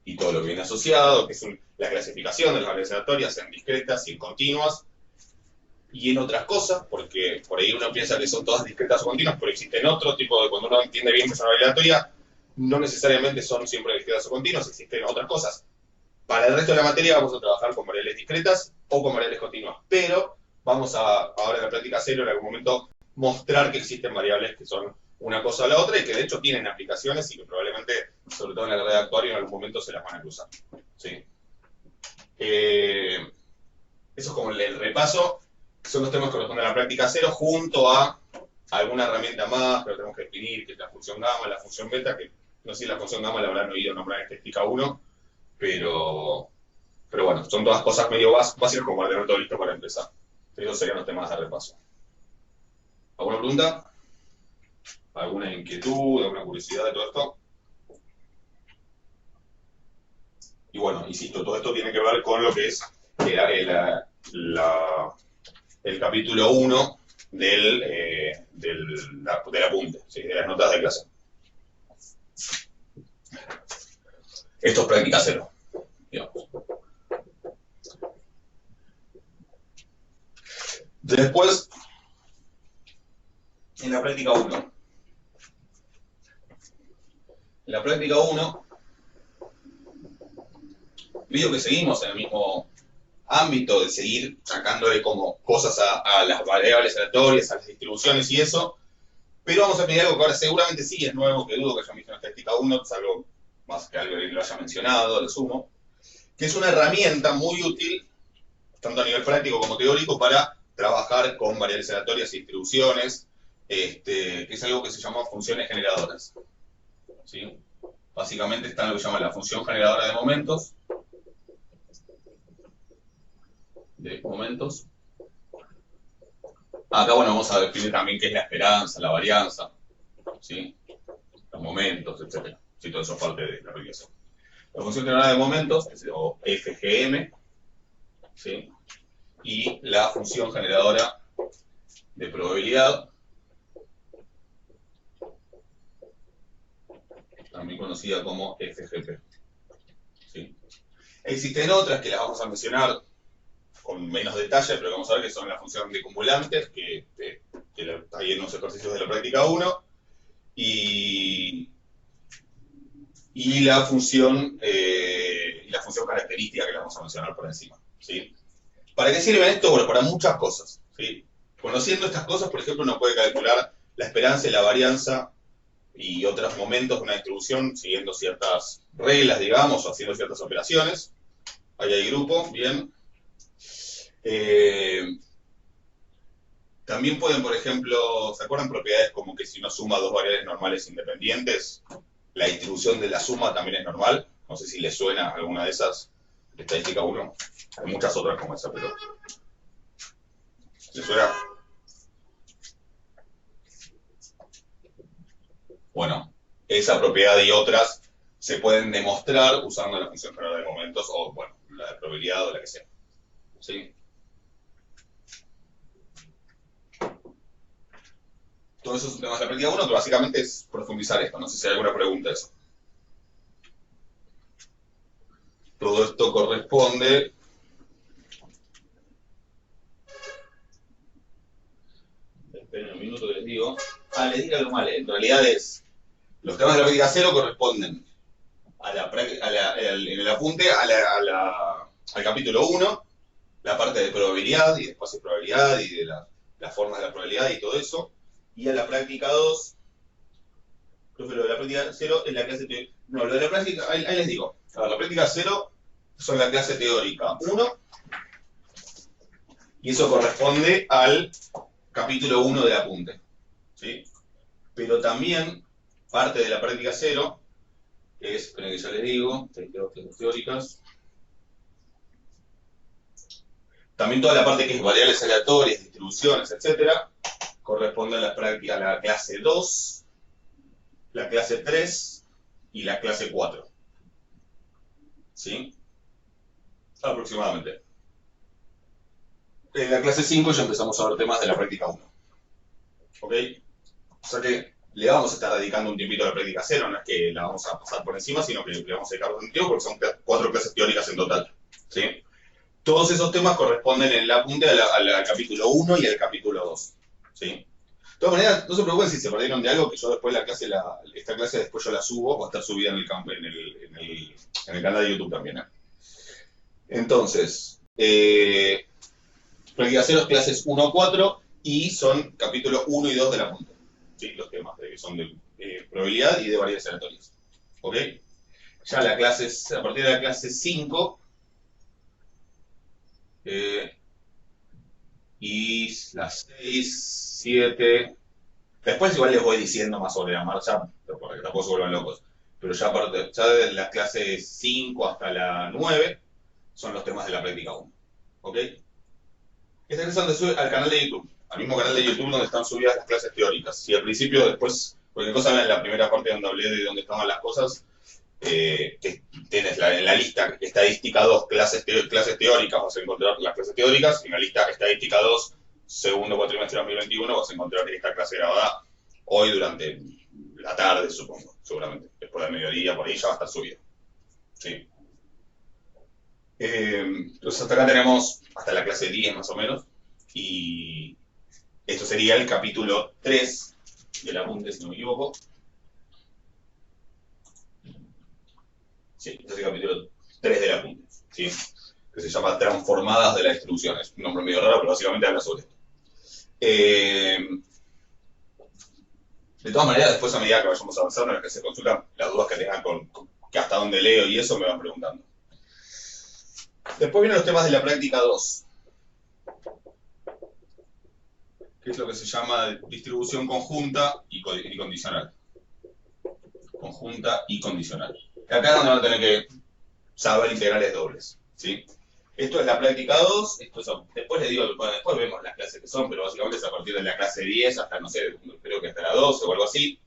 Y todo lo que viene asociado, que es la clasificación de las variables aleatorias en discretas y en continuas. Y en otras cosas, porque por ahí uno piensa que son todas discretas o continuas, pero existen otro tipo de, cuando uno entiende bien que es una variable aleatoria, no necesariamente son siempre discretas o continuas, existen otras cosas. Para el resto de la materia vamos a trabajar con variables discretas o con variables continuas, pero vamos ahora en la práctica 0 en algún momento mostrar que existen variables que son una cosa o la otra y que de hecho tienen aplicaciones y que probablemente, sobre todo en la carrera de actuario, en algún momento se las van a cruzar. ¿Sí? Eso es como el repaso, que son los temas que corresponden a la práctica 0 junto a alguna herramienta más que lo tenemos que definir, que es la función gamma, la función beta, que no sé si la función gamma la habrán oído nombrar en estadística 1, pero bueno, son todas cosas medio básicas como para tener todo listo para empezar. Esos serían los temas de repaso. ¿Alguna pregunta? ¿Alguna inquietud? ¿Alguna curiosidad de todo esto? Y bueno, insisto, todo esto tiene que ver con lo que es el capítulo 1 del apunte, ¿sí? De las notas de clase. Esto es práctica cero, digamos. Después, en la práctica 1. En la práctica 1, veo que seguimos en el mismo ámbito de seguir sacándole como cosas a las variables aleatorias, a las distribuciones y eso, pero vamos a pedir algo que ahora seguramente sí es nuevo, que dudo que haya visto en la práctica 1, salvo más que alguien lo haya mencionado, lo sumo, que es una herramienta muy útil, tanto a nivel práctico como teórico, para trabajar con variables aleatorias y distribuciones, que es algo que se llama funciones generadoras. ¿Sí? Básicamente está en lo que se llama la función generadora de momentos. Acá, bueno, vamos a definir también qué es la esperanza, la varianza, ¿sí? Los momentos, etc. Sí, todo eso es parte de la aplicación. La función generadora de momentos, o FGM, ¿sí? Y la función generadora de probabilidad, también conocida como FGP. ¿Sí? Existen otras que las vamos a mencionar con menos detalle, pero vamos a ver que son la función de cumulantes, que hay en los ejercicios de la práctica 1, y la función característica que la vamos a mencionar por encima. ¿Sí? ¿Para qué sirve esto? Bueno, para muchas cosas. ¿Sí? Conociendo estas cosas, por ejemplo, uno puede calcular la esperanza y la varianza y otros momentos de una distribución siguiendo ciertas reglas, digamos, o haciendo ciertas operaciones. Ahí hay grupo, bien. También pueden, por ejemplo, ¿se acuerdan propiedades como que si uno suma dos variables normales independientes, la distribución de la suma también es normal? No sé si les suena alguna de esas, de estadística 1. Hay muchas otras como esa, pero ¿les suena? Bueno, esa propiedad y otras se pueden demostrar usando la función generadora de momentos o, bueno, la de probabilidad o la que sea. ¿Sí? Todo eso es un tema de la práctica 1, que básicamente es profundizar esto. No sé si hay alguna pregunta de eso. Todo esto corresponde esperen un minuto que les digo. Les digo algo mal. En realidad los temas de la práctica 0 corresponden en el apunte al capítulo 1, la parte de probabilidad y de espacio de probabilidad y de las formas de la probabilidad y todo eso. Y a la práctica 2, profe, lo de la práctica 0 es la clase teórica. No, lo de la práctica, ahí les digo. A ver, la práctica 0 son la clase teórica 1 y eso corresponde al capítulo 1 del apunte. ¿Sí? Pero también parte de la práctica 0 es, esperen que ya les digo, teóricas. También toda la parte que es variables aleatorias, distribuciones, etcétera, corresponde a la clase 2, la clase 3 y la clase 4. ¿Sí? Aproximadamente. En la clase 5 ya empezamos a ver temas de la práctica 1. ¿Ok? O sea que le vamos a estar dedicando un tiempito a la práctica 0, no es que la vamos a pasar por encima, sino que le vamos a dedicar un tiempo porque son 4 clases teóricas en total. ¿Sí? Todos esos temas corresponden en el apunte al capítulo 1 y al capítulo 2. ¿Sí? De todas maneras, no se preocupen si se perdieron de algo, que yo después esta clase después yo la subo, va a estar subida en el canal de YouTube también. Entonces, práctica 0 es clases 1 a 4 y son capítulos 1 y 2 del apunte. ¿Sí? Los temas que son de probabilidad y de variables aleatorias. ¿Ok? Ya a partir de la clase 5 y las 6, 7... Después igual les voy diciendo más sobre la marcha, para que tampoco se vuelvan locos. Pero ya de las clases 5 hasta la 9 son los temas de la práctica 1. ¿Ok? Esta clase se sube al canal de YouTube. al mismo canal de YouTube donde están subidas las clases teóricas. Si al principio, después, cualquier cosa en la primera parte donde hablé de dónde estaban las cosas, que tienes en la lista estadística 2, clases teóricas, vas a encontrar las clases teóricas, y en la lista estadística 2, segundo cuatrimestre de 2021, vas a encontrar esta clase grabada hoy durante la tarde, supongo, seguramente. Después del mediodía, por ahí ya va a estar subida. ¿Sí? Entonces hasta acá tenemos hasta la clase 10 más o menos, y esto sería el capítulo 3 del apunte, si no me equivoco. Sí, este es el capítulo 3 del apunte, ¿sí? Que se llama Transformadas de la distribución. Es un nombre medio raro, pero básicamente habla sobre esto. De todas maneras, después a medida que vayamos avanzando, en las que se consultan las dudas que tengan que hasta dónde leo y eso, me van preguntando. Después vienen los temas de la práctica 2, que es lo que se llama distribución conjunta y condicional. Conjunta y condicional. Acá es donde van a tener que saber integrales dobles, ¿sí? Esto es la práctica 2, después les digo, bueno, después vemos las clases que son, pero básicamente es a partir de la clase 10 hasta, no sé, creo que hasta la 12 o algo así.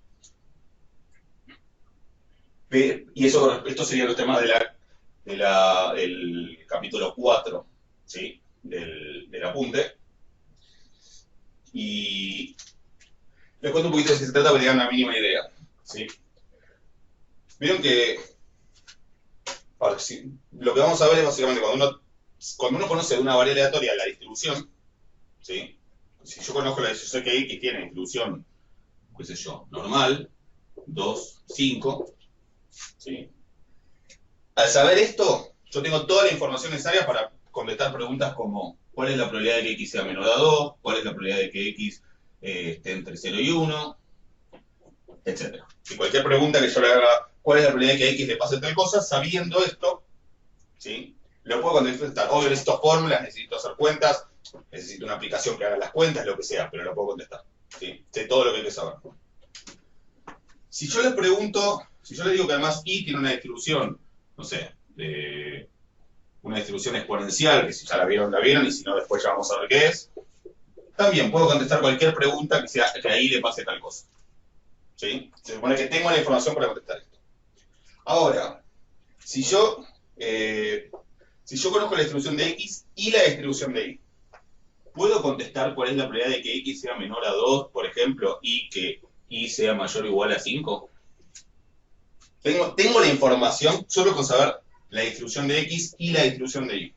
Y estos serían los temas del capítulo 4, ¿sí? Del apunte. Y les cuento un poquito de qué se trata para que tengan una mínima idea, ¿sí? Vieron que lo que vamos a ver es básicamente cuando uno conoce de una variable aleatoria la distribución, ¿sí? Si yo conozco yo sé que X tiene distribución, qué sé yo, normal, 2, 5, ¿sí? Al saber esto, yo tengo toda la información necesaria para contestar preguntas como ¿cuál es la probabilidad de que X sea menor a 2? ¿Cuál es la probabilidad de que X esté entre 0 y 1? Etcétera. Si cualquier pregunta que yo le haga, ¿cuál es la probabilidad de que a X le pase tal cosa? Sabiendo esto, ¿sí? Lo puedo contestar. Obvio, necesito fórmulas, necesito hacer cuentas, necesito una aplicación que haga las cuentas, lo que sea, pero lo puedo contestar, ¿sí? Sé todo lo que hay que saber. Si yo les pregunto, si yo les digo que además Y tiene una distribución, no sé, una distribución exponencial, que si ya la vieron, y si no, después ya vamos a ver qué es, también puedo contestar cualquier pregunta que a Y le pase tal cosa, ¿sí? Se supone que tengo la información para contestar esto. Ahora, si yo conozco la distribución de X y la distribución de Y, ¿puedo contestar cuál es la probabilidad de que X sea menor a 2, por ejemplo, y que Y sea mayor o igual a 5? Tengo la información solo con saber la distribución de X y la distribución de Y.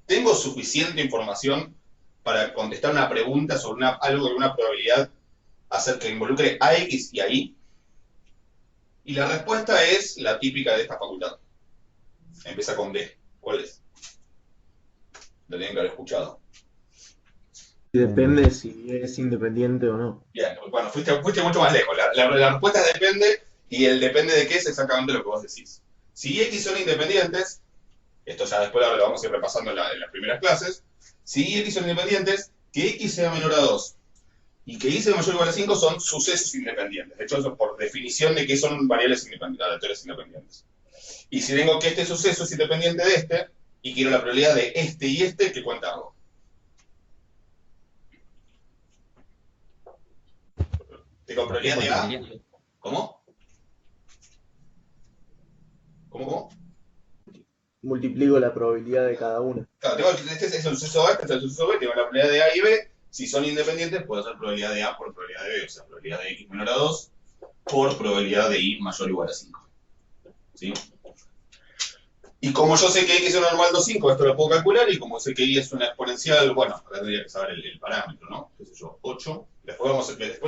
¿Tengo suficiente información para contestar una pregunta sobre algo de una probabilidad que involucre a X y a Y? Y la respuesta es la típica de esta facultad. Empieza con D. ¿Cuál es? Lo tienen que haber escuchado. Depende si es independiente o no. Bien, bueno, fuiste mucho más lejos. La respuesta es depende, y el depende de qué es exactamente lo que vos decís. Si X son independientes, esto ya después lo vamos a ir repasando en las primeras clases, si X son independientes, que X sea menor a 2 y que Y sea mayor o igual a 5 son sucesos independientes. De hecho, eso por definición de que son variables aleatorias independientes. Y si tengo que este suceso es independiente de este, y quiero la probabilidad de este y este, ¿qué cuenta hago? Tengo probabilidad de A. ¿Cómo? ¿Cómo? Multiplico la probabilidad de cada una. Claro, este es el suceso A, este es el suceso B, tengo la probabilidad de A y B. Si son independientes, puedo hacer probabilidad de A por probabilidad de B, o sea, probabilidad de X menor a 2 por probabilidad de Y mayor o igual a 5. ¿Sí? Y como yo sé que X es normal 2,5, esto lo puedo calcular, y como sé que Y es una exponencial, bueno, acá tendría que saber el parámetro, ¿no? ¿Qué sé yo? 8. Después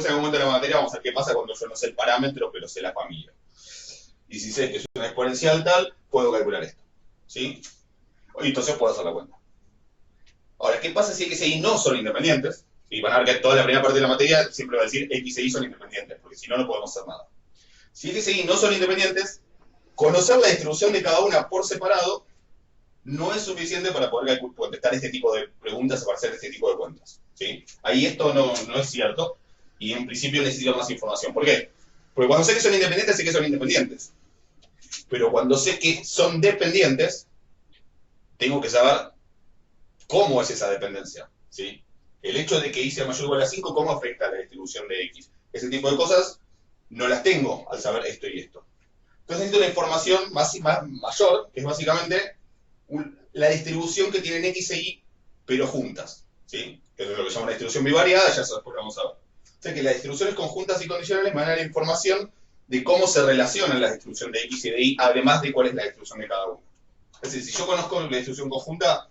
en algún momento de la materia vamos a ver qué pasa cuando yo no sé el parámetro, pero sé la familia. Y si sé que es una exponencial tal, puedo calcular esto, ¿sí? Y entonces puedo hacer la cuenta. Ahora, ¿qué pasa si X e Y no son independientes? Y van a ver que toda la primera parte de la materia siempre va a decir X e Y son independientes, porque si no, no podemos hacer nada. Si X e Y no son independientes, conocer la distribución de cada una por separado no es suficiente para poder contestar este tipo de preguntas o para hacer este tipo de cuentas, ¿sí? Ahí esto no es cierto, y en principio necesito más información. ¿Por qué? Porque cuando sé que son independientes, sé que son independientes. Pero cuando sé que son dependientes, tengo que saber cómo es esa dependencia, ¿sí? el hecho de que y sea mayor o igual a 5, ¿cómo afecta a la distribución de X? Ese tipo de cosas no las tengo al saber esto y esto. Entonces necesito una información mayor, que es básicamente la distribución que tienen X e Y, pero juntas, ¿sí? Que es lo que se llama una distribución bivariada, ya después lo vamos a ver. O sea que las distribuciones conjuntas y condicionales me dan la información de cómo se relacionan la distribución de X y de Y, además de cuál es la distribución de cada uno. Es decir, si yo conozco la distribución conjunta,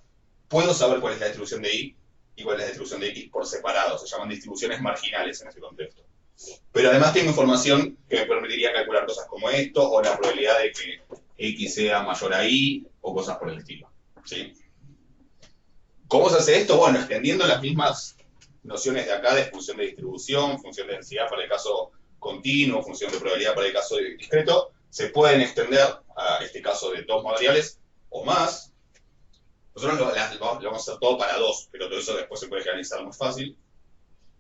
puedo saber cuál es la distribución de Y y cuál es la distribución de X por separado. Se llaman distribuciones marginales en ese contexto. Pero además tengo información que me permitiría calcular cosas como esto, o la probabilidad de que X sea mayor a Y, o cosas por el estilo, ¿sí? ¿Cómo se hace esto? Bueno, extendiendo las mismas nociones de acá de función de distribución, función de densidad para el caso continuo, función de probabilidad para el caso discreto, se pueden extender a este caso de dos variables o más. Nosotros lo vamos a hacer todo para dos, pero todo eso después se puede realizar más fácil.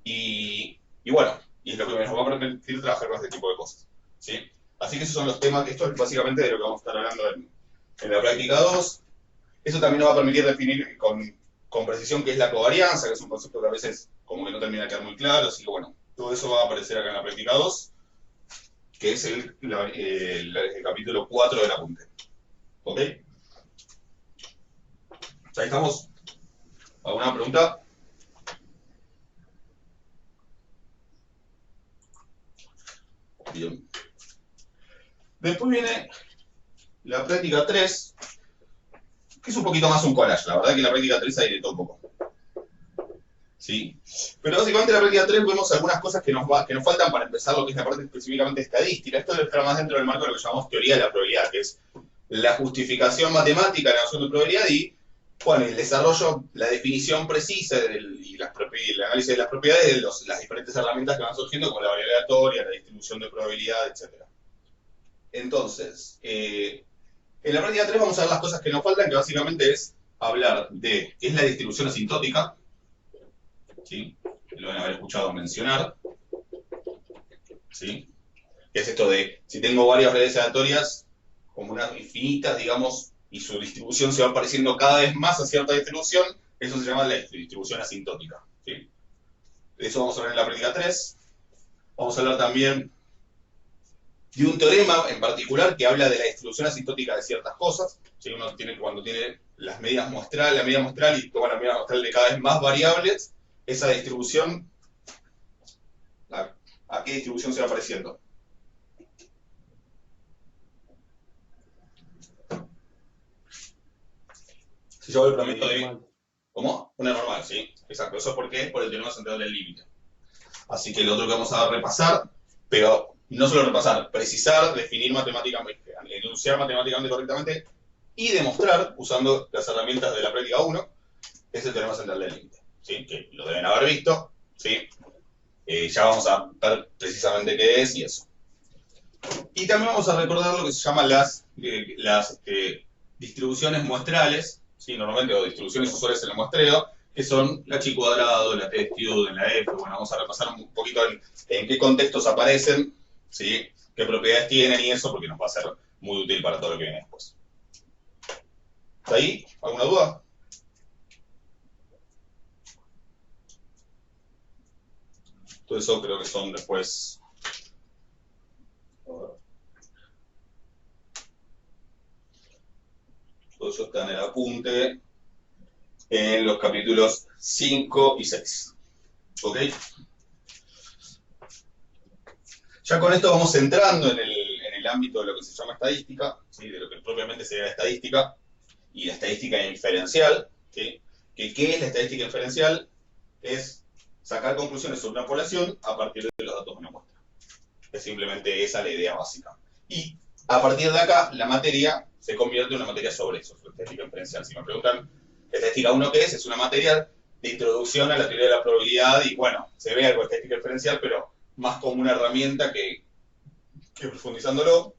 Y bueno, y es lo que nos va a permitir trabajar con este tipo de cosas, ¿sí? Así que esos son los temas, esto es básicamente de lo que vamos a estar hablando en la práctica 2. Eso también nos va a permitir definir con precisión qué es la covarianza, que es un concepto que a veces como que no termina de quedar muy claro, así que bueno, todo eso va a aparecer acá en la práctica 2, que es el capítulo 4 del apunte. ¿Ok? ¿Ahí estamos? ¿Alguna pregunta? Bien. Después viene la práctica 3, que es un poquito más un collage. La verdad que en la práctica 3 hay de todo un poco. ¿Sí? Pero básicamente en la práctica 3 vemos algunas cosas que nos faltan para empezar lo que es la parte específicamente estadística. Esto debe estar más dentro del marco de lo que llamamos teoría de la probabilidad, que es la justificación matemática de la noción de probabilidad y, bueno, el desarrollo, la definición precisa y el análisis de las propiedades de las diferentes herramientas que van surgiendo, como la variable aleatoria, la distribución de probabilidad, etc. Entonces, en la práctica 3 vamos a ver las cosas que nos faltan, que básicamente es hablar de qué es la distribución asintótica, ¿sí? Lo van a haber escuchado mencionar, ¿sí? Que es esto de, si tengo varias redes aleatorias, como unas infinitas, digamos, y su distribución se va pareciendo cada vez más a cierta distribución, eso se llama la distribución asintótica, ¿sí? De eso vamos a hablar en la práctica 3. Vamos a hablar también de un teorema en particular que habla de la distribución asintótica de ciertas cosas, ¿sí? Uno tiene, cuando tiene las medidas muestral, la media muestral y toma la media muestral de cada vez más variables, esa distribución, ¿a qué distribución se va pareciendo? Si yo hago el promedio de... ¿Cómo? Una normal, sí. Exacto. ¿Eso por qué? Por el teorema central del límite. Así que lo otro que vamos a repasar, pero no solo repasar, precisar, definir matemáticamente, enunciar matemáticamente correctamente y demostrar, usando las herramientas de la práctica 1, es el teorema central del límite, ¿sí? Que lo deben haber visto, ¿sí? Ya vamos a ver precisamente qué es y eso. Y también vamos a recordar lo que se llaman las distribuciones muestrales, ¿sí? Normalmente, o distribuciones usuales en el muestreo, que son la chi cuadrado, la t de student, la f. Bueno, vamos a repasar un poquito en qué contextos aparecen, ¿sí? Qué propiedades tienen y eso, porque nos va a ser muy útil para todo lo que viene después. ¿Está ahí? ¿Alguna duda? Todo eso creo que son después... Todo eso está en el apunte en los capítulos 5 y 6. ¿Ok? Ya con esto vamos entrando en el ámbito de lo que se llama estadística, ¿sí? De lo que propiamente sería estadística y la estadística inferencial, ¿sí? ¿Qué es la estadística inferencial? Es sacar conclusiones sobre una población a partir de los datos de una muestra. Es simplemente esa la idea básica. Y a partir de acá, la materia se convierte en una materia sobre eso, sobre estadística inferencial. Si me preguntan, estadística 1 ¿qué es? Es una materia de introducción a la teoría de la probabilidad y, bueno, se ve algo de estadística inferencial, pero más como una herramienta que profundizándolo.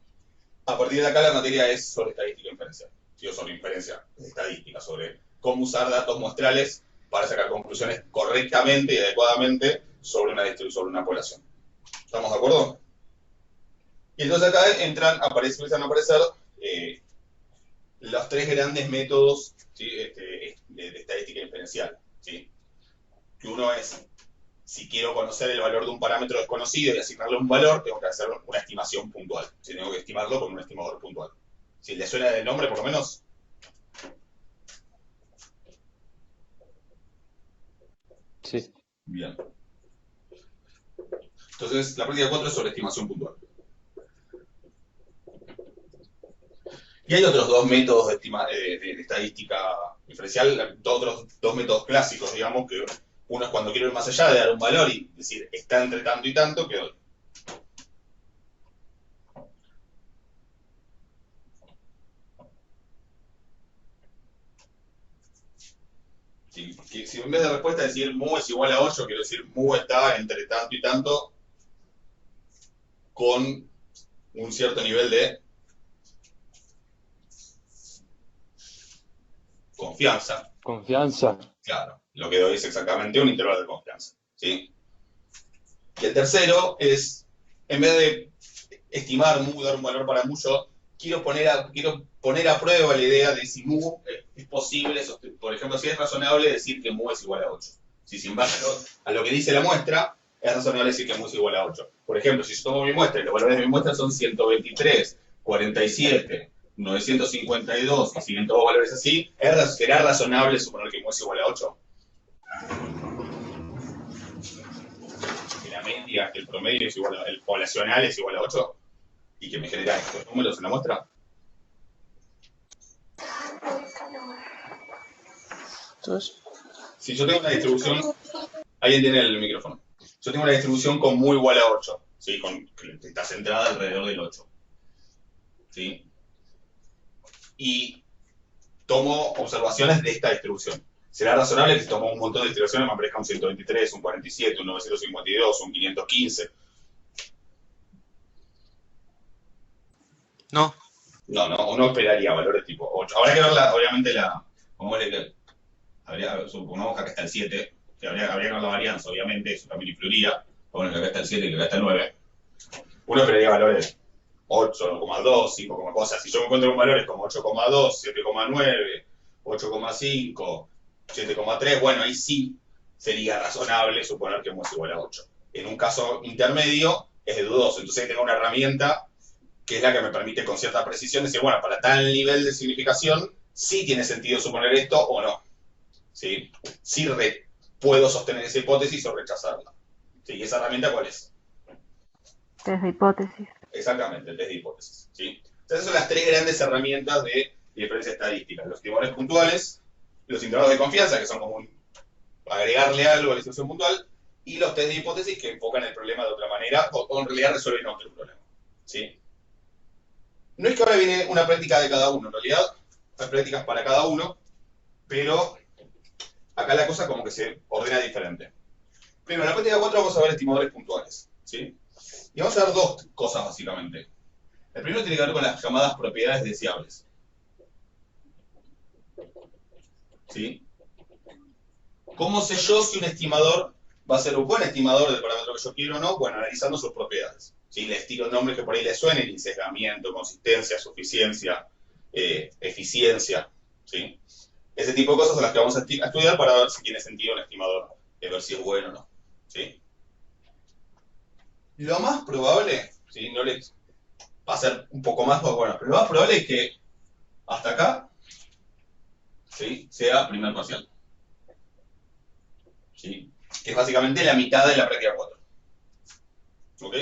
A partir de acá, la materia es sobre estadística inferencial, ¿sí? O sobre inferencia estadística, sobre cómo usar datos muestrales para sacar conclusiones correctamente y adecuadamente sobre una población. ¿Estamos de acuerdo? Y entonces acá empiezan a aparecer los tres grandes métodos, ¿sí? de estadística inferencial, ¿sí? que uno es, si quiero conocer el valor de un parámetro desconocido y asignarle un valor, tengo que hacer una estimación puntual. Si tengo que estimarlo con un estimador puntual. Si le suena del nombre, por lo menos. Sí. Bien. Entonces, la práctica 4 es sobre estimación puntual. Y hay otros dos métodos de estadística diferencial, otros dos métodos clásicos, digamos, que uno es cuando quiero ir más allá de dar un valor y decir, está entre tanto y tanto, que doy. Si en vez de respuesta decir mu es igual a 8, quiero decir mu está entre tanto y tanto con un cierto nivel de confianza. Confianza. Claro, lo que doy es exactamente un intervalo de confianza. ¿Sí? Y el tercero es, en vez de estimar mu, dar un valor para mu, yo quiero poner a prueba la idea de si mu es posible, por ejemplo, si es razonable decir que mu es igual a 8. Si sin base a lo que dice la muestra, es razonable decir que mu es igual a 8. Por ejemplo, si yo tomo mi muestra y los valores de mi muestra son 123, 47, 952, y siguen todos valores así, ¿será razonable suponer que mu es igual a 8? Que la media, que el promedio es igual el poblacional es igual a 8, y que me genera estos números en la muestra. Entonces, Si yo tengo una distribución, alguien tiene el micrófono. Yo tengo una distribución con mu igual a 8, ¿sí? Que está centrada alrededor del 8. ¿Sí? Y tomo observaciones de esta distribución. ¿Será razonable que si tomo un montón de distribuciones me aparezca un 123, un 47, un 952, un 515? No. No, uno esperaría valores tipo 8. Habrá que ver, obviamente, supongamos que acá está el 7, que habría que ver la varianza, obviamente, eso también influiría. Bueno, que acá está el 7 y que acá está el 9. Uno esperaría valores 8,2, 5, cosas. Si yo me encuentro con valores como 8,2, 7,9, 8,5, 7,3, bueno, ahí sí sería razonable suponer que mu es igual a 8. En un caso intermedio es de dudoso, entonces ahí tengo una herramienta que es la que me permite con cierta precisión decir, bueno, para tal nivel de significación sí tiene sentido suponer esto o no. ¿Sí? Sí puedo sostener esa hipótesis o rechazarla. ¿Sí? ¿Y esa herramienta cuál es? Test de hipótesis. Exactamente, el test de hipótesis. ¿Sí? Entonces son las tres grandes herramientas de diferencia estadística. Los estimadores puntuales, los intervalos de confianza, que son como agregarle algo a la distribución puntual, y los test de hipótesis que enfocan el problema de otra manera o en realidad resuelven otro problema. ¿Sí? No es que ahora viene una práctica de cada uno, en realidad hay prácticas para cada uno, pero acá la cosa como que se ordena diferente. Primero, en la práctica 4 vamos a ver estimadores puntuales. ¿Sí? Y vamos a ver dos cosas básicamente. El primero tiene que ver con las llamadas propiedades deseables. ¿Sí? ¿Cómo sé yo si un estimador va a ser un buen estimador del parámetro que yo quiero o no? Bueno, analizando sus propiedades. ¿Sí? Les tiro nombres que por ahí les suenen, sesgamiento, consistencia, suficiencia, eficiencia. ¿Sí? Ese tipo de cosas son las que vamos a estudiar para ver si tiene sentido un estimador, ver si es bueno o no. ¿Sí? Lo más probable, ¿sí? Va a ser un poco más, bueno, pero lo más probable es que hasta acá, ¿sí? Sea primer parcial. ¿Sí? Que es básicamente la mitad de la práctica 4. ¿Ok?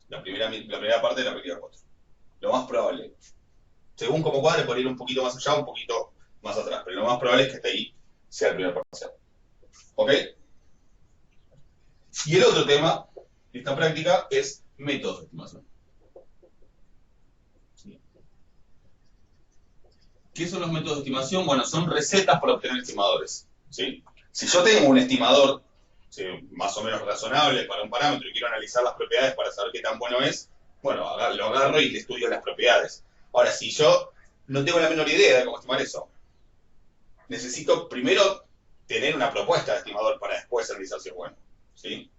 La primera parte de la práctica 4. Lo más probable. Según cómo cuadre, por ir un poquito más allá, un poquito más atrás. Pero lo más probable es que hasta ahí sea el primer parcial. ¿Ok? Y el otro tema de esta práctica es métodos de estimación. ¿Sí? ¿Qué son los métodos de estimación? Bueno, son recetas para obtener estimadores. ¿Sí? Si yo tengo un estimador, ¿sí?, más o menos razonable para un parámetro y quiero analizar las propiedades para saber qué tan bueno es, bueno, lo agarro y le estudio las propiedades. Ahora, si yo no tengo la menor idea de cómo estimar eso, necesito primero tener una propuesta de estimador para después analizar si es bueno. ¿Sí?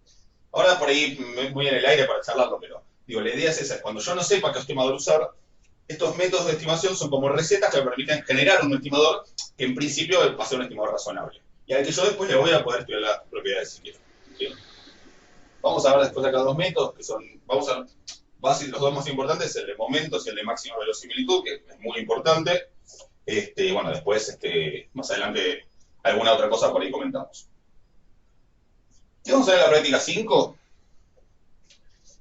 Ahora por ahí muy en el aire para charlarlo, pero digo, la idea es esa. Cuando yo no sepa qué estimador usar, estos métodos de estimación son como recetas que me permiten generar un estimador que en principio va a ser un estimador razonable. y al que yo después le voy a poder estudiar las propiedades si quiero. ¿Sí? Vamos a ver después acá dos métodos que son, vamos a ver, los dos más importantes, el de momentos y el de máxima verosimilitud, que es muy importante. Bueno, después, más adelante, alguna otra cosa por ahí comentamos. ¿Qué vamos a ver en la práctica 5?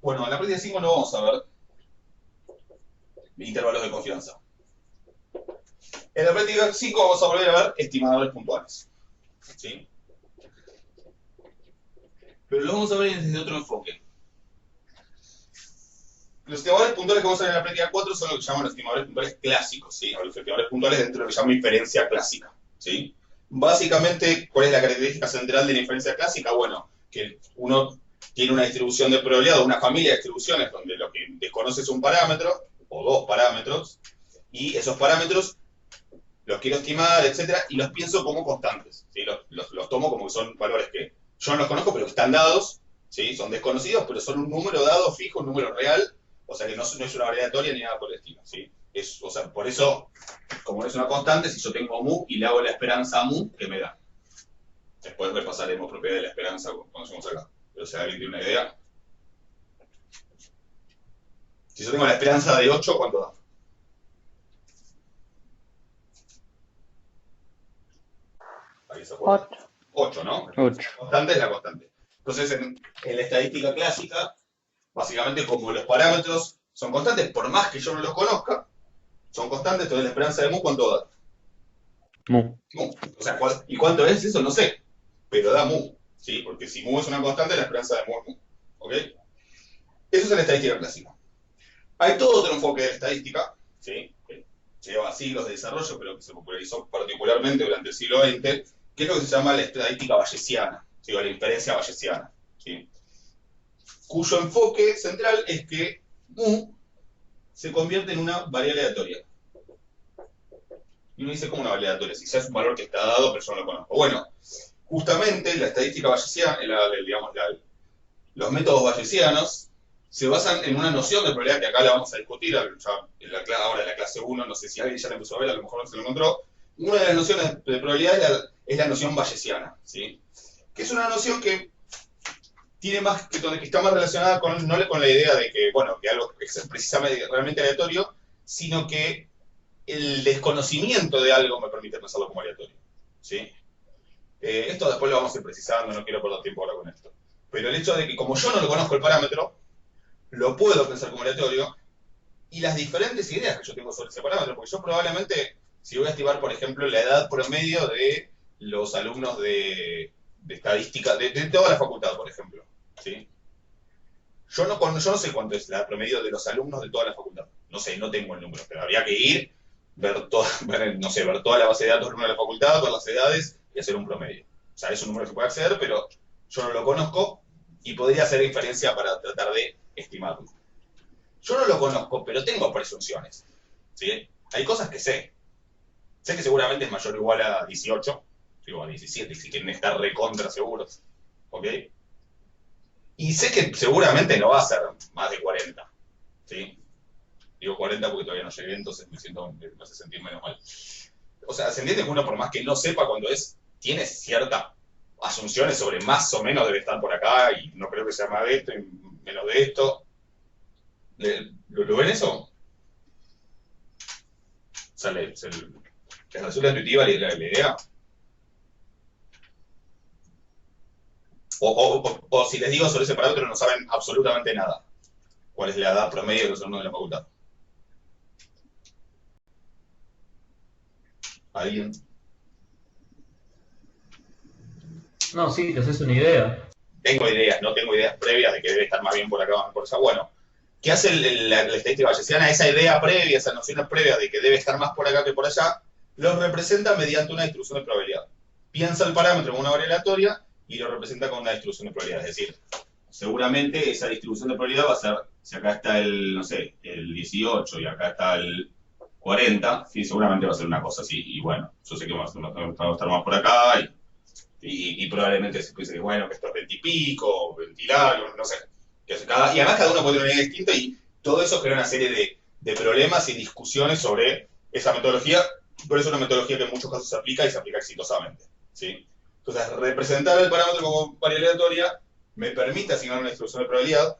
Bueno, en la práctica 5 no vamos a ver intervalos de confianza. En la práctica 5 vamos a volver a ver estimadores puntuales. ¿Sí? Pero lo vamos a ver desde otro enfoque. Los estimadores puntuales que vamos a ver en la práctica 4 son lo que llaman los estimadores puntuales clásicos, ¿sí? O los estimadores puntuales dentro de lo que llama inferencia clásica, ¿sí? Básicamente, ¿cuál es la característica central de la inferencia clásica? Bueno, que uno tiene una distribución de probabilidad o una familia de distribuciones donde lo que desconoce es un parámetro o dos parámetros, y esos parámetros los quiero estimar, etcétera, y los pienso como constantes, ¿sí? Los tomo como que son valores que yo no los conozco, pero que están dados, ¿sí? Son desconocidos, pero son un número dado fijo, un número real, o sea que no es una variedad aleatoria ni nada por el estilo, ¿sí? O sea, por eso, como no es una constante, si yo tengo mu y le hago la esperanza a mu, ¿qué me da? Después repasaremos propiedad de la esperanza cuando lleguemos acá. Pero si alguien tiene una idea. Si yo tengo la esperanza de 8, ¿cuánto da? 8. 8, ¿no? 8. La constante es la constante. Entonces, en la estadística clásica, básicamente como los parámetros son constantes, por más que yo no los conozca, son constantes, entonces la esperanza de mu, ¿cuánto da? Mu. Mu. O sea, ¿y cuánto es eso? No sé, pero da mu, ¿sí? Porque si mu es una constante, la esperanza de mu es mu, ¿ok? Eso es en la estadística clásica. Hay todo otro enfoque de la estadística, ¿sí? Que lleva siglos de desarrollo, pero que se popularizó particularmente durante el siglo XX, que es lo que se llama la estadística bayesiana, ¿sí? O la inferencia bayesiana, ¿sí? Cuyo enfoque central es que mu se convierte en una variable aleatoria. Y uno dice, ¿cómo una variable aleatoria? Si ya es un valor que está dado, pero yo no lo conozco. Bueno, justamente la estadística bayesiana, los métodos bayesianos, se basan en una noción de probabilidad que acá la vamos a discutir, ya ahora en la clase 1, no sé si alguien ya la empezó a ver, a lo mejor no se lo encontró. Una de las nociones de probabilidad es la noción bayesiana, ¿sí? Que es una noción que tiene más que está más relacionada no con la idea de que, bueno, que algo es precisamente realmente aleatorio, sino que el desconocimiento de algo me permite pensarlo como aleatorio, ¿sí? Esto después lo vamos a ir precisando, no quiero perder tiempo ahora con esto. Pero el hecho de que como yo no lo conozco el parámetro, lo puedo pensar como aleatorio, y las diferentes ideas que yo tengo sobre ese parámetro, porque yo probablemente, si voy a estimar, por ejemplo, la edad promedio de los alumnos de estadística, de toda la facultad, por ejemplo, ¿sí? Yo no sé cuánto es la edad promedio de los alumnos de toda la facultad. No sé, no tengo el número, pero habría que ir, ver toda la base de datos de alumnos de la facultad, ver las edades y hacer un promedio. O sea, es un número que se puede acceder, pero yo no lo conozco y podría hacer inferencia para tratar de estimarlo. Yo no lo conozco, pero tengo presunciones, ¿sí? Hay cosas que sé. Sé que seguramente es mayor o igual a 18, digo a 17, si quieren estar recontra seguros, ¿ok? Y sé que seguramente no va a ser más de 40, ¿sí? Digo 40 porque todavía no llegué, entonces me hace sentir menos mal. O sea, se entiende que uno, por más que no sepa cuándo es, tiene ciertas asunciones sobre más o menos debe estar por acá, y no creo que sea más de esto y menos de esto. ¿Lo ven eso? O sea, ¿les resulta intuitiva la idea? O si les digo sobre ese parámetro no saben absolutamente nada. ¿Cuál es la edad promedio de los alumnos de la facultad? ¿Alguien? No, sí, te haces una idea. Tengo ideas, no tengo ideas previas de que debe estar más bien por acá, más bien por allá. Bueno, ¿qué hace la estadística bayesiana? Esa idea previa, esa noción previa de que debe estar más por acá que por allá, lo representa mediante una distribución de probabilidad. Piensa el parámetro como una variable aleatoria y lo representa con una distribución de probabilidad. Es decir, seguramente esa distribución de probabilidad va a ser, si acá está el 18 y acá está el 40, ¿sí? Seguramente va a ser una cosa así. Y bueno, yo sé que vamos a estar más por acá y probablemente se piense que bueno, que esto es 20 y pico, 20 y largo, no sé. Y además cada uno puede tener una idea distinta y todo eso crea una serie de problemas y discusiones sobre esa metodología, pero es una metodología que en muchos casos se aplica y se aplica exitosamente, ¿sí? Entonces, representar el parámetro como variable aleatoria me permite asignar una distribución de probabilidad,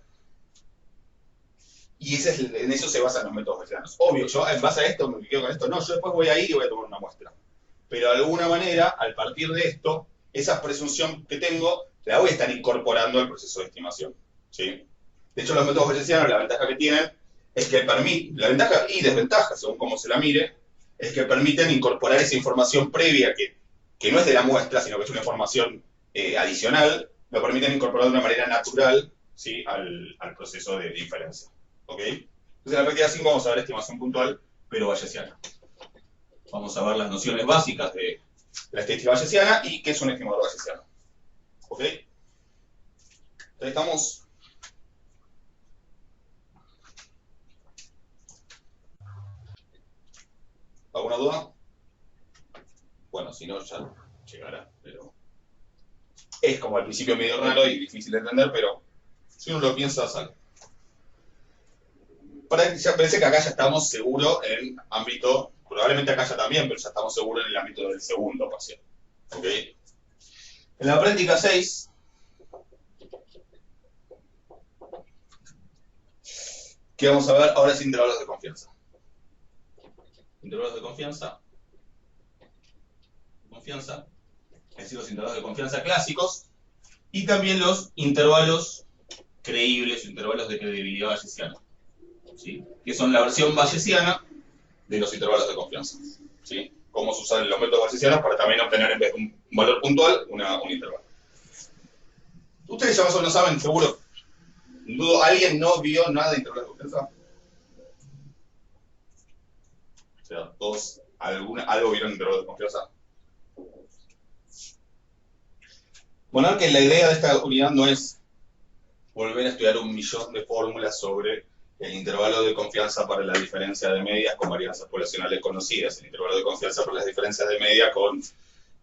y en eso se basan los métodos bayesianos. Obvio, yo en base a esto me quedo con esto. No, yo después voy a ir y voy a tomar una muestra. Pero de alguna manera, al partir de esto, esa presunción que tengo, la voy a estar incorporando al proceso de estimación. ¿Sí? De hecho, los métodos bayesianos, la ventaja que tienen es que permiten, la ventaja y desventaja, según cómo se la mire, es que permiten incorporar esa información previa que no es de la muestra, sino que es una información adicional, lo permiten incorporar de una manera natural, ¿sí? al proceso de inferencia. ¿Ok? Entonces, en la práctica 5 vamos a ver estimación puntual, pero bayesiana. Vamos a ver las nociones básicas de la estadística bayesiana y qué es un estimador bayesiano. ¿Ok? Entonces, estamos... ¿Alguna duda? Bueno, si no, ya llegará, pero... Es como al principio medio raro y difícil de entender, pero si uno lo piensa, sale. Ya pensé que acá ya estamos seguros en ámbito, probablemente acá ya también, pero ya estamos seguros en el ámbito del segundo parcial. ¿Ok? En la práctica 6, ¿qué vamos a ver? Ahora es intervalos de confianza. Intervalos de confianza, es decir, los intervalos de confianza clásicos, y también los intervalos creíbles, intervalos de credibilidad bayesiana. ¿Sí? Que son la versión bayesiana de los intervalos de confianza. ¿Sí? Cómo se usan los métodos bayesianos para también obtener en vez de un valor puntual, un intervalo. Ustedes ya más o menos saben, seguro, dudo, ¿alguien no vio nada de intervalos de confianza? O sea, todos algo vieron de intervalos de confianza. Bueno, que la idea de esta unidad no es volver a estudiar 1.000.000 de fórmulas sobre el intervalo de confianza para la diferencia de medias con varianzas poblacionales conocidas, el intervalo de confianza para las diferencias de media con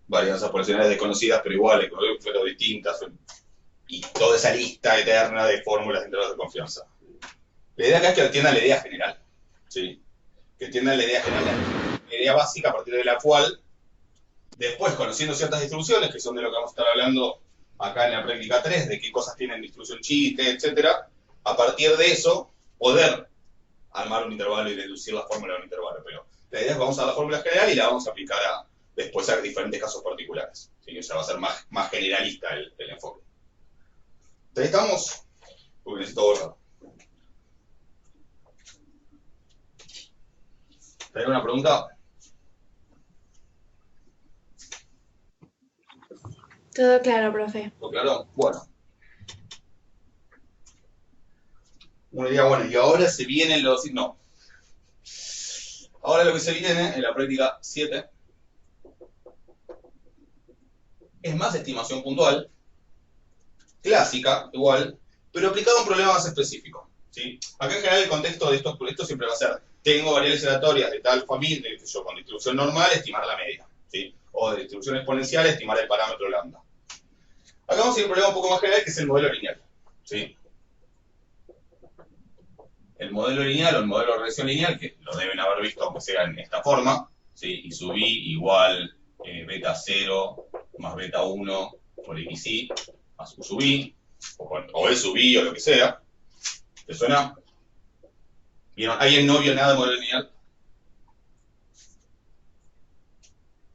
varianzas poblacionales desconocidas pero iguales, pero distintas, y toda esa lista eterna de fórmulas de intervalos de confianza. La idea acá es que atiendan la idea general, ¿sí? Que atiendan la idea general, la idea básica a partir de la cual, después, conociendo ciertas distribuciones, que son de lo que vamos a estar hablando acá en la práctica 3, de qué cosas tienen distribución chi, t, etc., a partir de eso, poder armar un intervalo y deducir la fórmula de un intervalo. Pero la idea es que vamos a dar la fórmula general y la vamos a aplicar después a diferentes casos particulares. ¿Sí? O sea, va a ser más generalista el enfoque. Entonces estamos... Uy, necesito borrar. ¿Tenés una pregunta? Todo claro, profe. ¿Todo claro? Bueno. Uno diría, bueno, y ahora se vienen los... No. Ahora lo que se viene en la práctica 7 es más estimación puntual, clásica, igual, pero aplicado a un problema más específico. ¿Sí? Acá en general el contexto de estos proyectos siempre va a ser, tengo variables aleatorias de tal familia, con distribución normal, estimar la media. ¿Sí? O de distribución exponencial, estimar el parámetro lambda. Acá vamos a ir a un problema un poco más general, que es el modelo lineal. ¿Sí? El modelo lineal o el modelo de regresión lineal, que lo deben haber visto aunque sea en esta forma, ¿sí? I sub i igual beta 0 más beta 1 por xi más u sub i, o e sub i o lo que sea. ¿Te suena? ¿Vieron? ¿Alguien no vio nada de modelo lineal?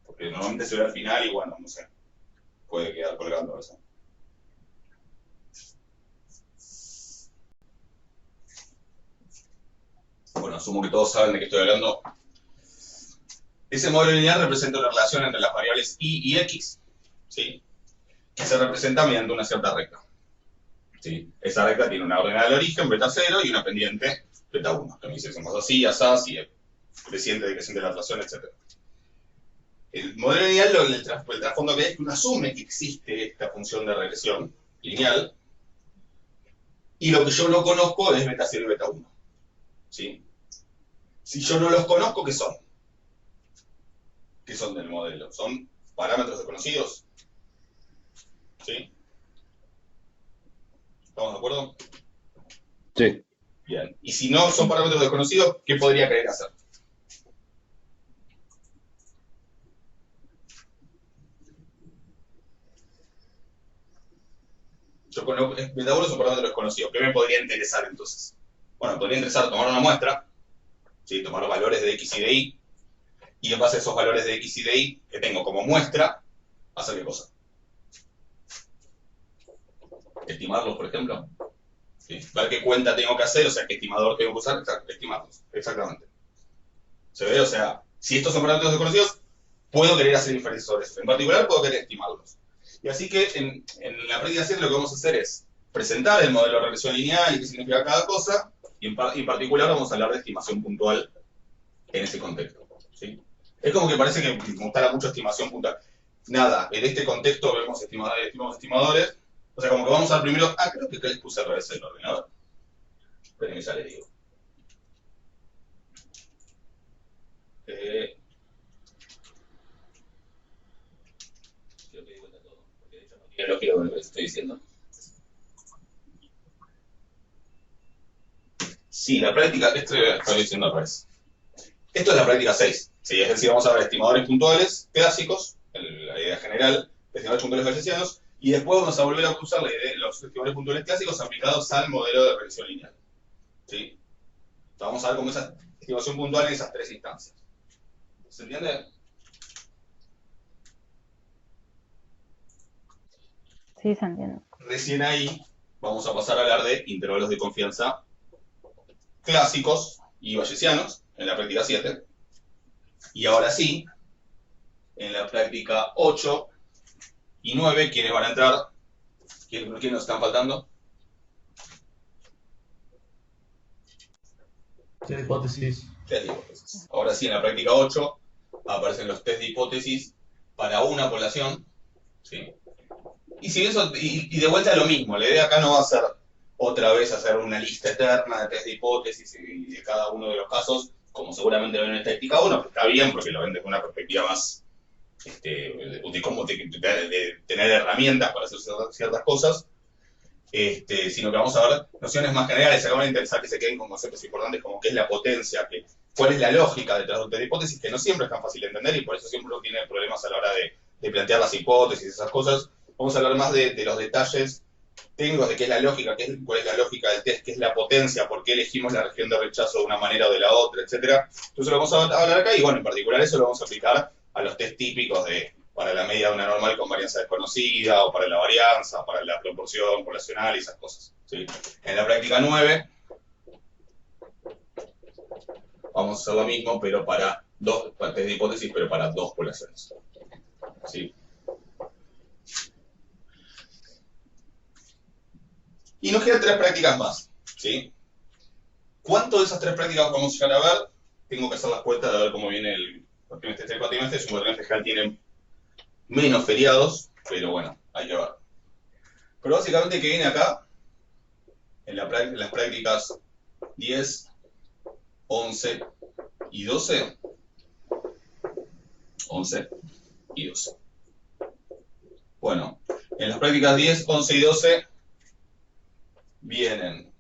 Porque normalmente se ve al final y bueno, no sé, puede quedar colgando eso. Bueno, asumo que todos saben de qué estoy hablando. Ese modelo lineal representa una relación entre las variables y x, ¿sí? Que se representa mediante una cierta recta. ¿Sí? Esa recta tiene una ordenada del origen, beta 0, y una pendiente, beta 1. También si hacemos así, así, si creciente, decreciente la relación, etc. El modelo lineal, el trasfondo que es que uno asume que existe esta función de regresión lineal, y lo que yo no conozco es beta 0 y beta 1. ¿Sí? Si yo no los conozco, ¿qué son? ¿Qué son del modelo? ¿Son parámetros desconocidos? ¿Sí? ¿Estamos de acuerdo? Sí. Bien. Y si no son parámetros desconocidos, ¿qué podría querer hacer? beta 1 es un parámetro desconocido. ¿Qué me podría interesar entonces? Bueno, me podría interesar tomar una muestra, ¿sí? Tomar los valores de X y de Y, y en base a esos valores de X y de Y que tengo como muestra, hacer qué cosa. Estimarlos, por ejemplo. ¿Sí? Ver qué cuenta tengo que hacer, o sea, qué estimador tengo que usar, estimarlos. Exactamente. ¿Se ve? O sea, si estos son parámetros desconocidos, puedo querer hacer inferencias sobre eso. En particular, puedo querer estimarlos. Y así que en la práctica 7 lo que vamos a hacer es presentar el modelo de regresión lineal y qué significa cada cosa, y en particular vamos a hablar de estimación puntual en ese contexto. ¿Sí? Es como que parece que me gustará mucho estimación puntual. Nada, en este contexto vemos estimadores. O sea, como que vamos a ver primero... creo que les puse al revés el ordenador. Esperen que ya les digo. Quiero que di vuelta todo, porque de hecho no tiene lógica con lo que les estoy diciendo. Sí, la práctica... Esto estoy diciendo al revés. Esto es la práctica 6. ¿Sí? Es decir, vamos a ver estimadores puntuales clásicos, la idea general, estimadores puntuales bayesianos, y después vamos a volver a usar la idea de los estimadores puntuales clásicos aplicados al modelo de regresión lineal. ¿Sí? Entonces, vamos a ver cómo esa estimación puntual en esas tres instancias. ¿Se entiende? Sí, se entiende. Recién ahí vamos a pasar a hablar de intervalos de confianza clásicos y bayesianos en la práctica 7. Y ahora sí, en la práctica 8 y 9, ¿quiénes van a entrar? ¿Quiénes nos están faltando? Test de hipótesis. Test de hipótesis. Ahora sí, en la práctica 8 aparecen los test de hipótesis para una población. ¿Sí? Y si eso, y de vuelta lo mismo, la idea acá no va a ser otra vez hacer una lista eterna de test de hipótesis y de cada uno de los casos, como seguramente lo ven en estadística 1, que está bien porque lo ven desde una perspectiva más de cómo de tener herramientas para hacer ciertas cosas, sino que vamos a ver nociones más generales. Acá van a interesar que se queden con conceptos importantes como qué es la potencia, cuál es la lógica detrás de un test de hipótesis, que no siempre es tan fácil de entender y por eso siempre uno tiene problemas a la hora de plantear las hipótesis y esas cosas. Vamos a hablar más de los detalles técnicos de qué es la lógica, cuál es la lógica del test, qué es la potencia, por qué elegimos la región de rechazo de una manera o de la otra, etcétera. Entonces lo vamos a hablar acá y bueno, en particular eso lo vamos a aplicar a los test típicos para la media de una normal con varianza desconocida, o para la varianza, para la proporción poblacional y esas cosas. ¿Sí? En la práctica 9 vamos a hacer lo mismo, pero para test de hipótesis, pero para dos poblaciones. ¿Sí? Y nos quedan 3 prácticas más. ¿Sí? ¿Cuánto de esas 3 prácticas vamos a llegar a ver? Tengo que hacer las cuentas de ver cómo viene el cuatrimestre. Este cuatrimestre es un cuatrimestre general, tiene menos feriados, pero bueno, hay que ver. Pero básicamente, ¿qué viene acá? En las prácticas 10, 11 y 12. 11 y 12. Bueno, en las prácticas 10, 11 y 12 vienen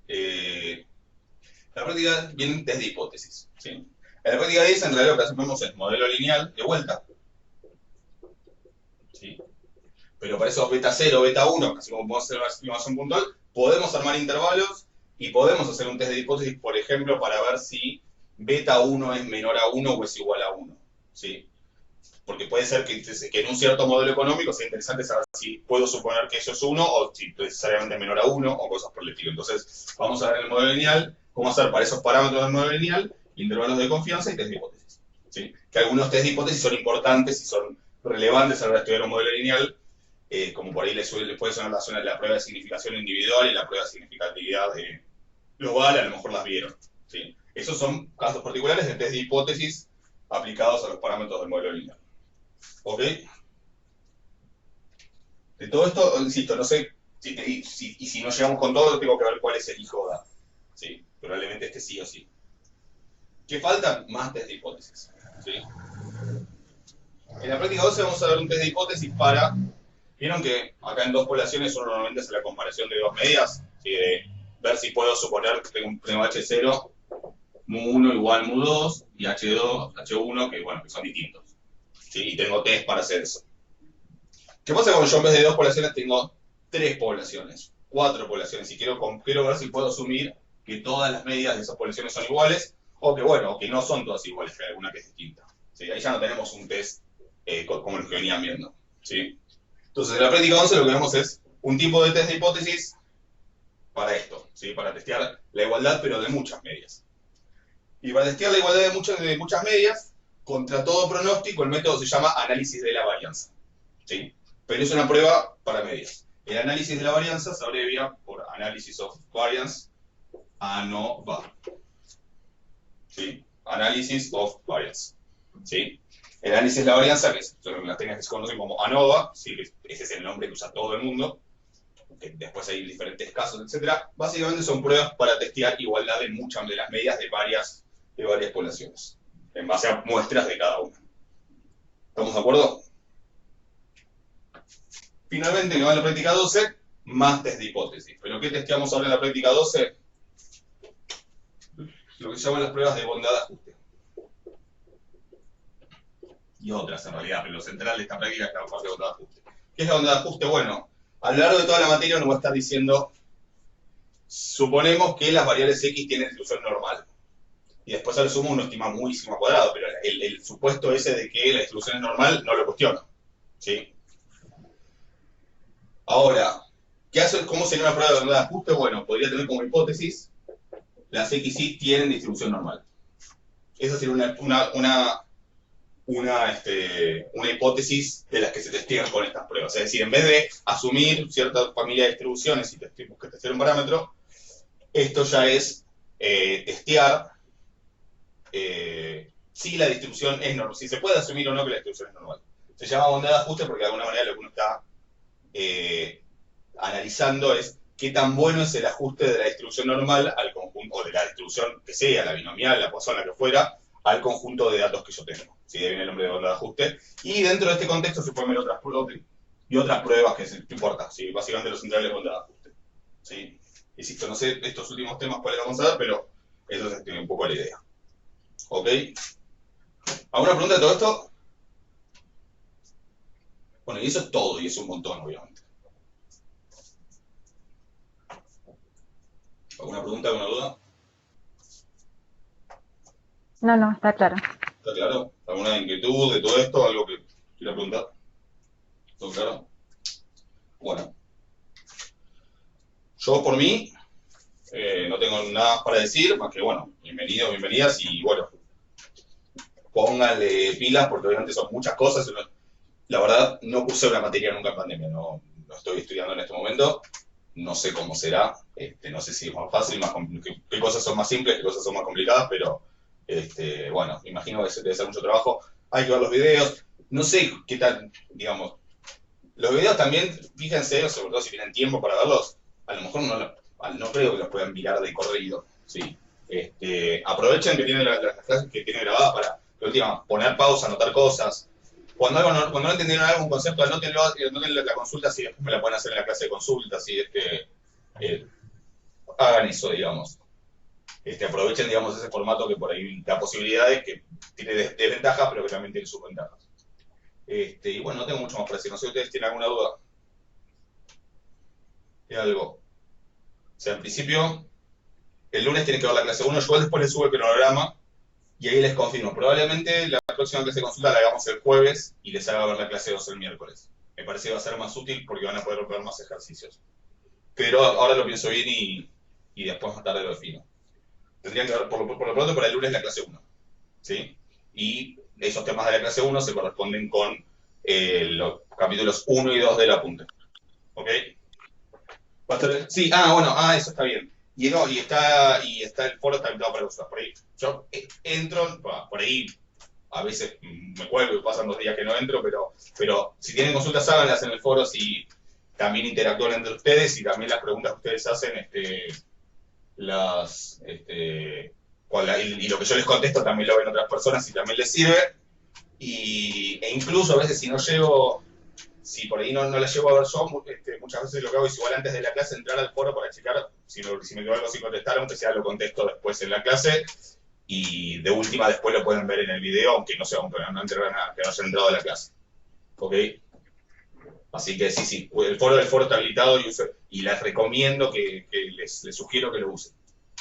vienen test de hipótesis. ¿Sí? En la práctica 10 en realidad lo que hacemos es modelo lineal de vuelta. ¿Sí? Pero para esos beta 0, beta 1, así como podemos hacer una estimación puntual, podemos armar intervalos y podemos hacer un test de hipótesis, por ejemplo, para ver si beta 1 es menor a 1 o es igual a 1. ¿Sí? Porque puede ser que en un cierto modelo económico sea interesante saber si puedo suponer que eso es 1 o si necesariamente es menor a 1 o cosas por el estilo. Entonces, vamos a ver en el modelo lineal cómo hacer para esos parámetros del modelo lineal intervalos de confianza y test de hipótesis. ¿Sí? Que algunos test de hipótesis son importantes y son relevantes a la hora de estudiar un modelo lineal, como por ahí les puede sonar la prueba de significación individual y la prueba de significatividad global, a lo mejor las vieron. ¿Sí? Esos son casos particulares de test de hipótesis aplicados a los parámetros del modelo lineal. ¿Ok? De todo esto, insisto, no sé, si no llegamos con todo, tengo que ver cuál es el hijo da. ¿Sí? Probablemente sí o sí. ¿Qué falta? Más test de hipótesis. ¿Sí? En la práctica 12 vamos a ver un test de hipótesis para... Vieron que acá en dos poblaciones uno normalmente hace la comparación de dos medias, ¿sí? De ver si puedo suponer que tengo H0, mu1 igual mu2, y H2, H1, que bueno, que son distintos. ¿Sí? Y tengo test para hacer eso. ¿Qué pasa cuando yo en vez de dos poblaciones tengo 3 poblaciones? 4 poblaciones y quiero ver si puedo asumir que todas las medias de esas poblaciones son iguales, o que bueno, o que no son todas iguales, que hay alguna que es distinta. ¿Sí? Ahí ya no tenemos un test como los que venían viendo. ¿Sí? Entonces, en la práctica 11 lo que vemos es un tipo de test de hipótesis para esto, ¿sí? Para testear la igualdad, pero de muchas medias. Y para testear la igualdad de muchas medias, contra todo pronóstico, el método se llama análisis de la varianza. ¿Sí? Pero es una prueba para medias. El análisis de la varianza se abrevia por Analysis of Variance, ANOVA. ¿Sí? Analysis of Variance. ¿Sí? El análisis de la varianza, que son las técnicas que se conocen como ANOVA, ¿sí? Ese es el nombre que usa todo el mundo, que después hay diferentes casos, etc. Básicamente son pruebas para testear igualdad en muchas de las medias de varias poblaciones, en base a muestras de cada una. ¿Estamos de acuerdo? Finalmente, que va en la práctica 12, más test de hipótesis. ¿Pero qué testeamos ahora en la práctica 12? Lo que se llaman las pruebas de bondad de ajuste. Y otras en realidad, pero lo central de esta práctica es la parte de bondad de ajuste. ¿Qué es la bondad de ajuste? Bueno, a lo largo de toda la materia nos va a estar diciendo, suponemos que las variables x tienen distribución normal. Y después al sumo uno estima muy sigma cuadrado, pero el supuesto ese de que la distribución es normal no lo cuestiona. ¿Sí? Ahora, ¿cómo sería una prueba de bondad de ajuste? Bueno, podría tener como hipótesis, las xy tienen distribución normal. Esa sería una hipótesis de las que se testean con estas pruebas. Es decir, en vez de asumir cierta familia de distribuciones y testear un parámetro, esto ya es testear si la distribución es normal, si se puede asumir o no que la distribución es normal. Se llama bondad de ajuste porque de alguna manera lo que uno está analizando es qué tan bueno es el ajuste de la distribución normal al conjunto, o de la distribución que sea, la binomial, la Poisson, la que fuera, al conjunto de datos que yo tengo. ¿Sí? De ahí viene el nombre de bondad de ajuste. Y dentro de este contexto se pueden ver otras pruebas que se importan. ¿Sí? Básicamente lo central es bondad de ajuste. ¿Sí? Insisto, no sé estos últimos temas cuáles vamos a ver, pero eso es un poco la idea. ¿Ok? ¿Alguna pregunta de todo esto? Bueno, y eso es todo, y es un montón, obviamente. ¿Alguna pregunta, alguna duda? No, está claro. ¿Está claro? ¿Alguna inquietud de todo esto? ¿Algo que quiera preguntar? ¿Todo claro? Bueno. Yo, por mí, no tengo nada para decir, más que, bueno, bienvenidos, bienvenidas, y bueno, pónganle pilas, porque obviamente son muchas cosas. La verdad, no cursé una materia nunca en pandemia, no estoy estudiando en este momento, no sé cómo será, no sé si es más fácil, qué cosas son más simples, qué cosas son más complicadas, pero bueno, imagino que debe ser mucho trabajo. Hay que ver los videos, no sé qué tal, digamos, los videos también, fíjense, sobre todo si tienen tiempo para verlos, a lo mejor no creo que los puedan mirar de corrido, ¿sí? Aprovechen que tienen las clases que tienen grabadas para, de última, poner pausa, anotar cosas. Cuando no entendieron algún concepto, anótenlo la consulta, si después me la pueden hacer en la clase de consulta, si es que hagan eso, digamos. Aprovechen, digamos, ese formato que por ahí da posibilidades, que tiene desventajas, pero que también tiene sus ventajas. Y bueno, no tengo mucho más para decir. No sé si ustedes tienen alguna duda de algo. O sea, en principio, el lunes tienen que ver la clase 1. Yo después les subo el cronograma y ahí les confirmo. Probablemente la próxima clase de consulta la hagamos el jueves y les haga ver la clase 2 el miércoles. Me parece que va a ser más útil porque van a poder ver más ejercicios. Pero ahora lo pienso bien y después más tarde lo defino. Tendrían que ver por lo pronto para el lunes la clase 1. ¿Sí? Y esos temas de la clase 1 se corresponden con los capítulos 1 y 2 del apunte. ¿Ok? Sí, bueno, eso está bien. Y está el foro está habilitado para usar. Por ahí yo entro, por ahí a veces me cuelgo y pasan 2 días que no entro, pero si tienen consultas háganlas en el foro, si también interactúan entre ustedes y también las preguntas que ustedes hacen, y lo que yo les contesto también lo ven otras personas y también les sirve. E incluso a veces si por ahí no la llevo a ver yo, muchas veces lo que hago es igual antes de la clase entrar al foro para checar si me quedó algo sin contestar, aunque sea lo contesto después en la clase, y de última después lo pueden ver en el video, aunque no hayan entrado a la clase. ¿Ok? Así que sí, el foro está habilitado y les recomiendo que les sugiero que lo usen.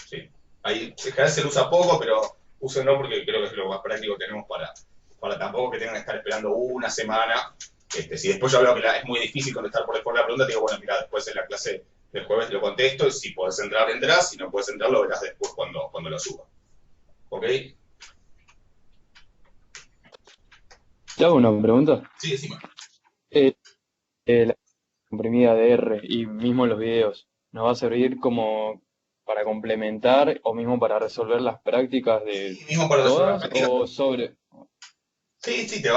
Sí. Ahí en general se lo usa poco, pero úsenlo porque creo que es lo más práctico que tenemos para tampoco que tengan que estar esperando una semana. Si después yo veo que es muy difícil contestar por la pregunta, te digo, bueno, mira, después en la clase del jueves te lo contesto, y si puedes entrar, entrás, si no puedes entrar, lo verás después cuando lo suba. ¿Ok? ¿Te hago una pregunta? Sí, decime. La comprimida de R y mismo los videos, ¿nos va a servir como para complementar o mismo para resolver las prácticas de Mismo para resolver las todas prácticas. o sobre? Sí, te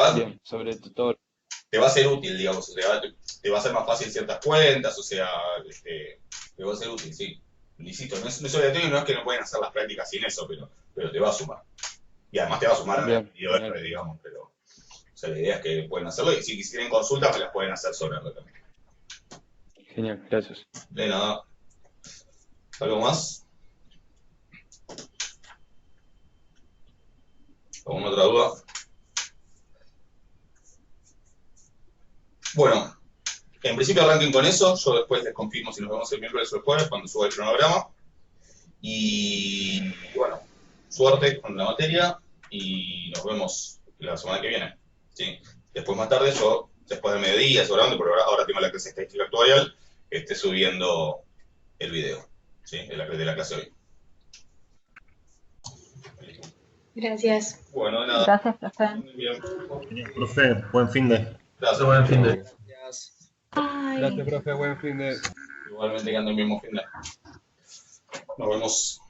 va a ser útil, digamos, te va a ser más fácil ciertas cuentas, o sea, te va a ser útil, sí. Insisto, no es obligatorio, no es que no pueden hacer las prácticas sin eso, pero te va a sumar. Y además te va a sumar al video R, digamos, pero o sea, la idea es que pueden hacerlo, y si quieren consultas, me las pueden hacer sobre R también. Genial, gracias. De nada. ¿Algo más? ¿Alguna otra duda? Bueno, en principio arranquen con eso. Yo después les confirmo si nos vemos el miércoles o el jueves cuando suba el cronograma. Y bueno, suerte con la materia y nos vemos la semana que viene. ¿Sí? Después más tarde, después de mediodía, seguramente, porque ahora tengo la clase de estadística actuarial, esté subiendo el video, ¿sí? de la clase de hoy. Gracias. Bueno, de nada. Gracias, profe. Profe, buen fin de. Gracias, buen fin de. Ay. Gracias, profe, buen fin de. Igualmente que anden bien, buen fin de. Nos vemos.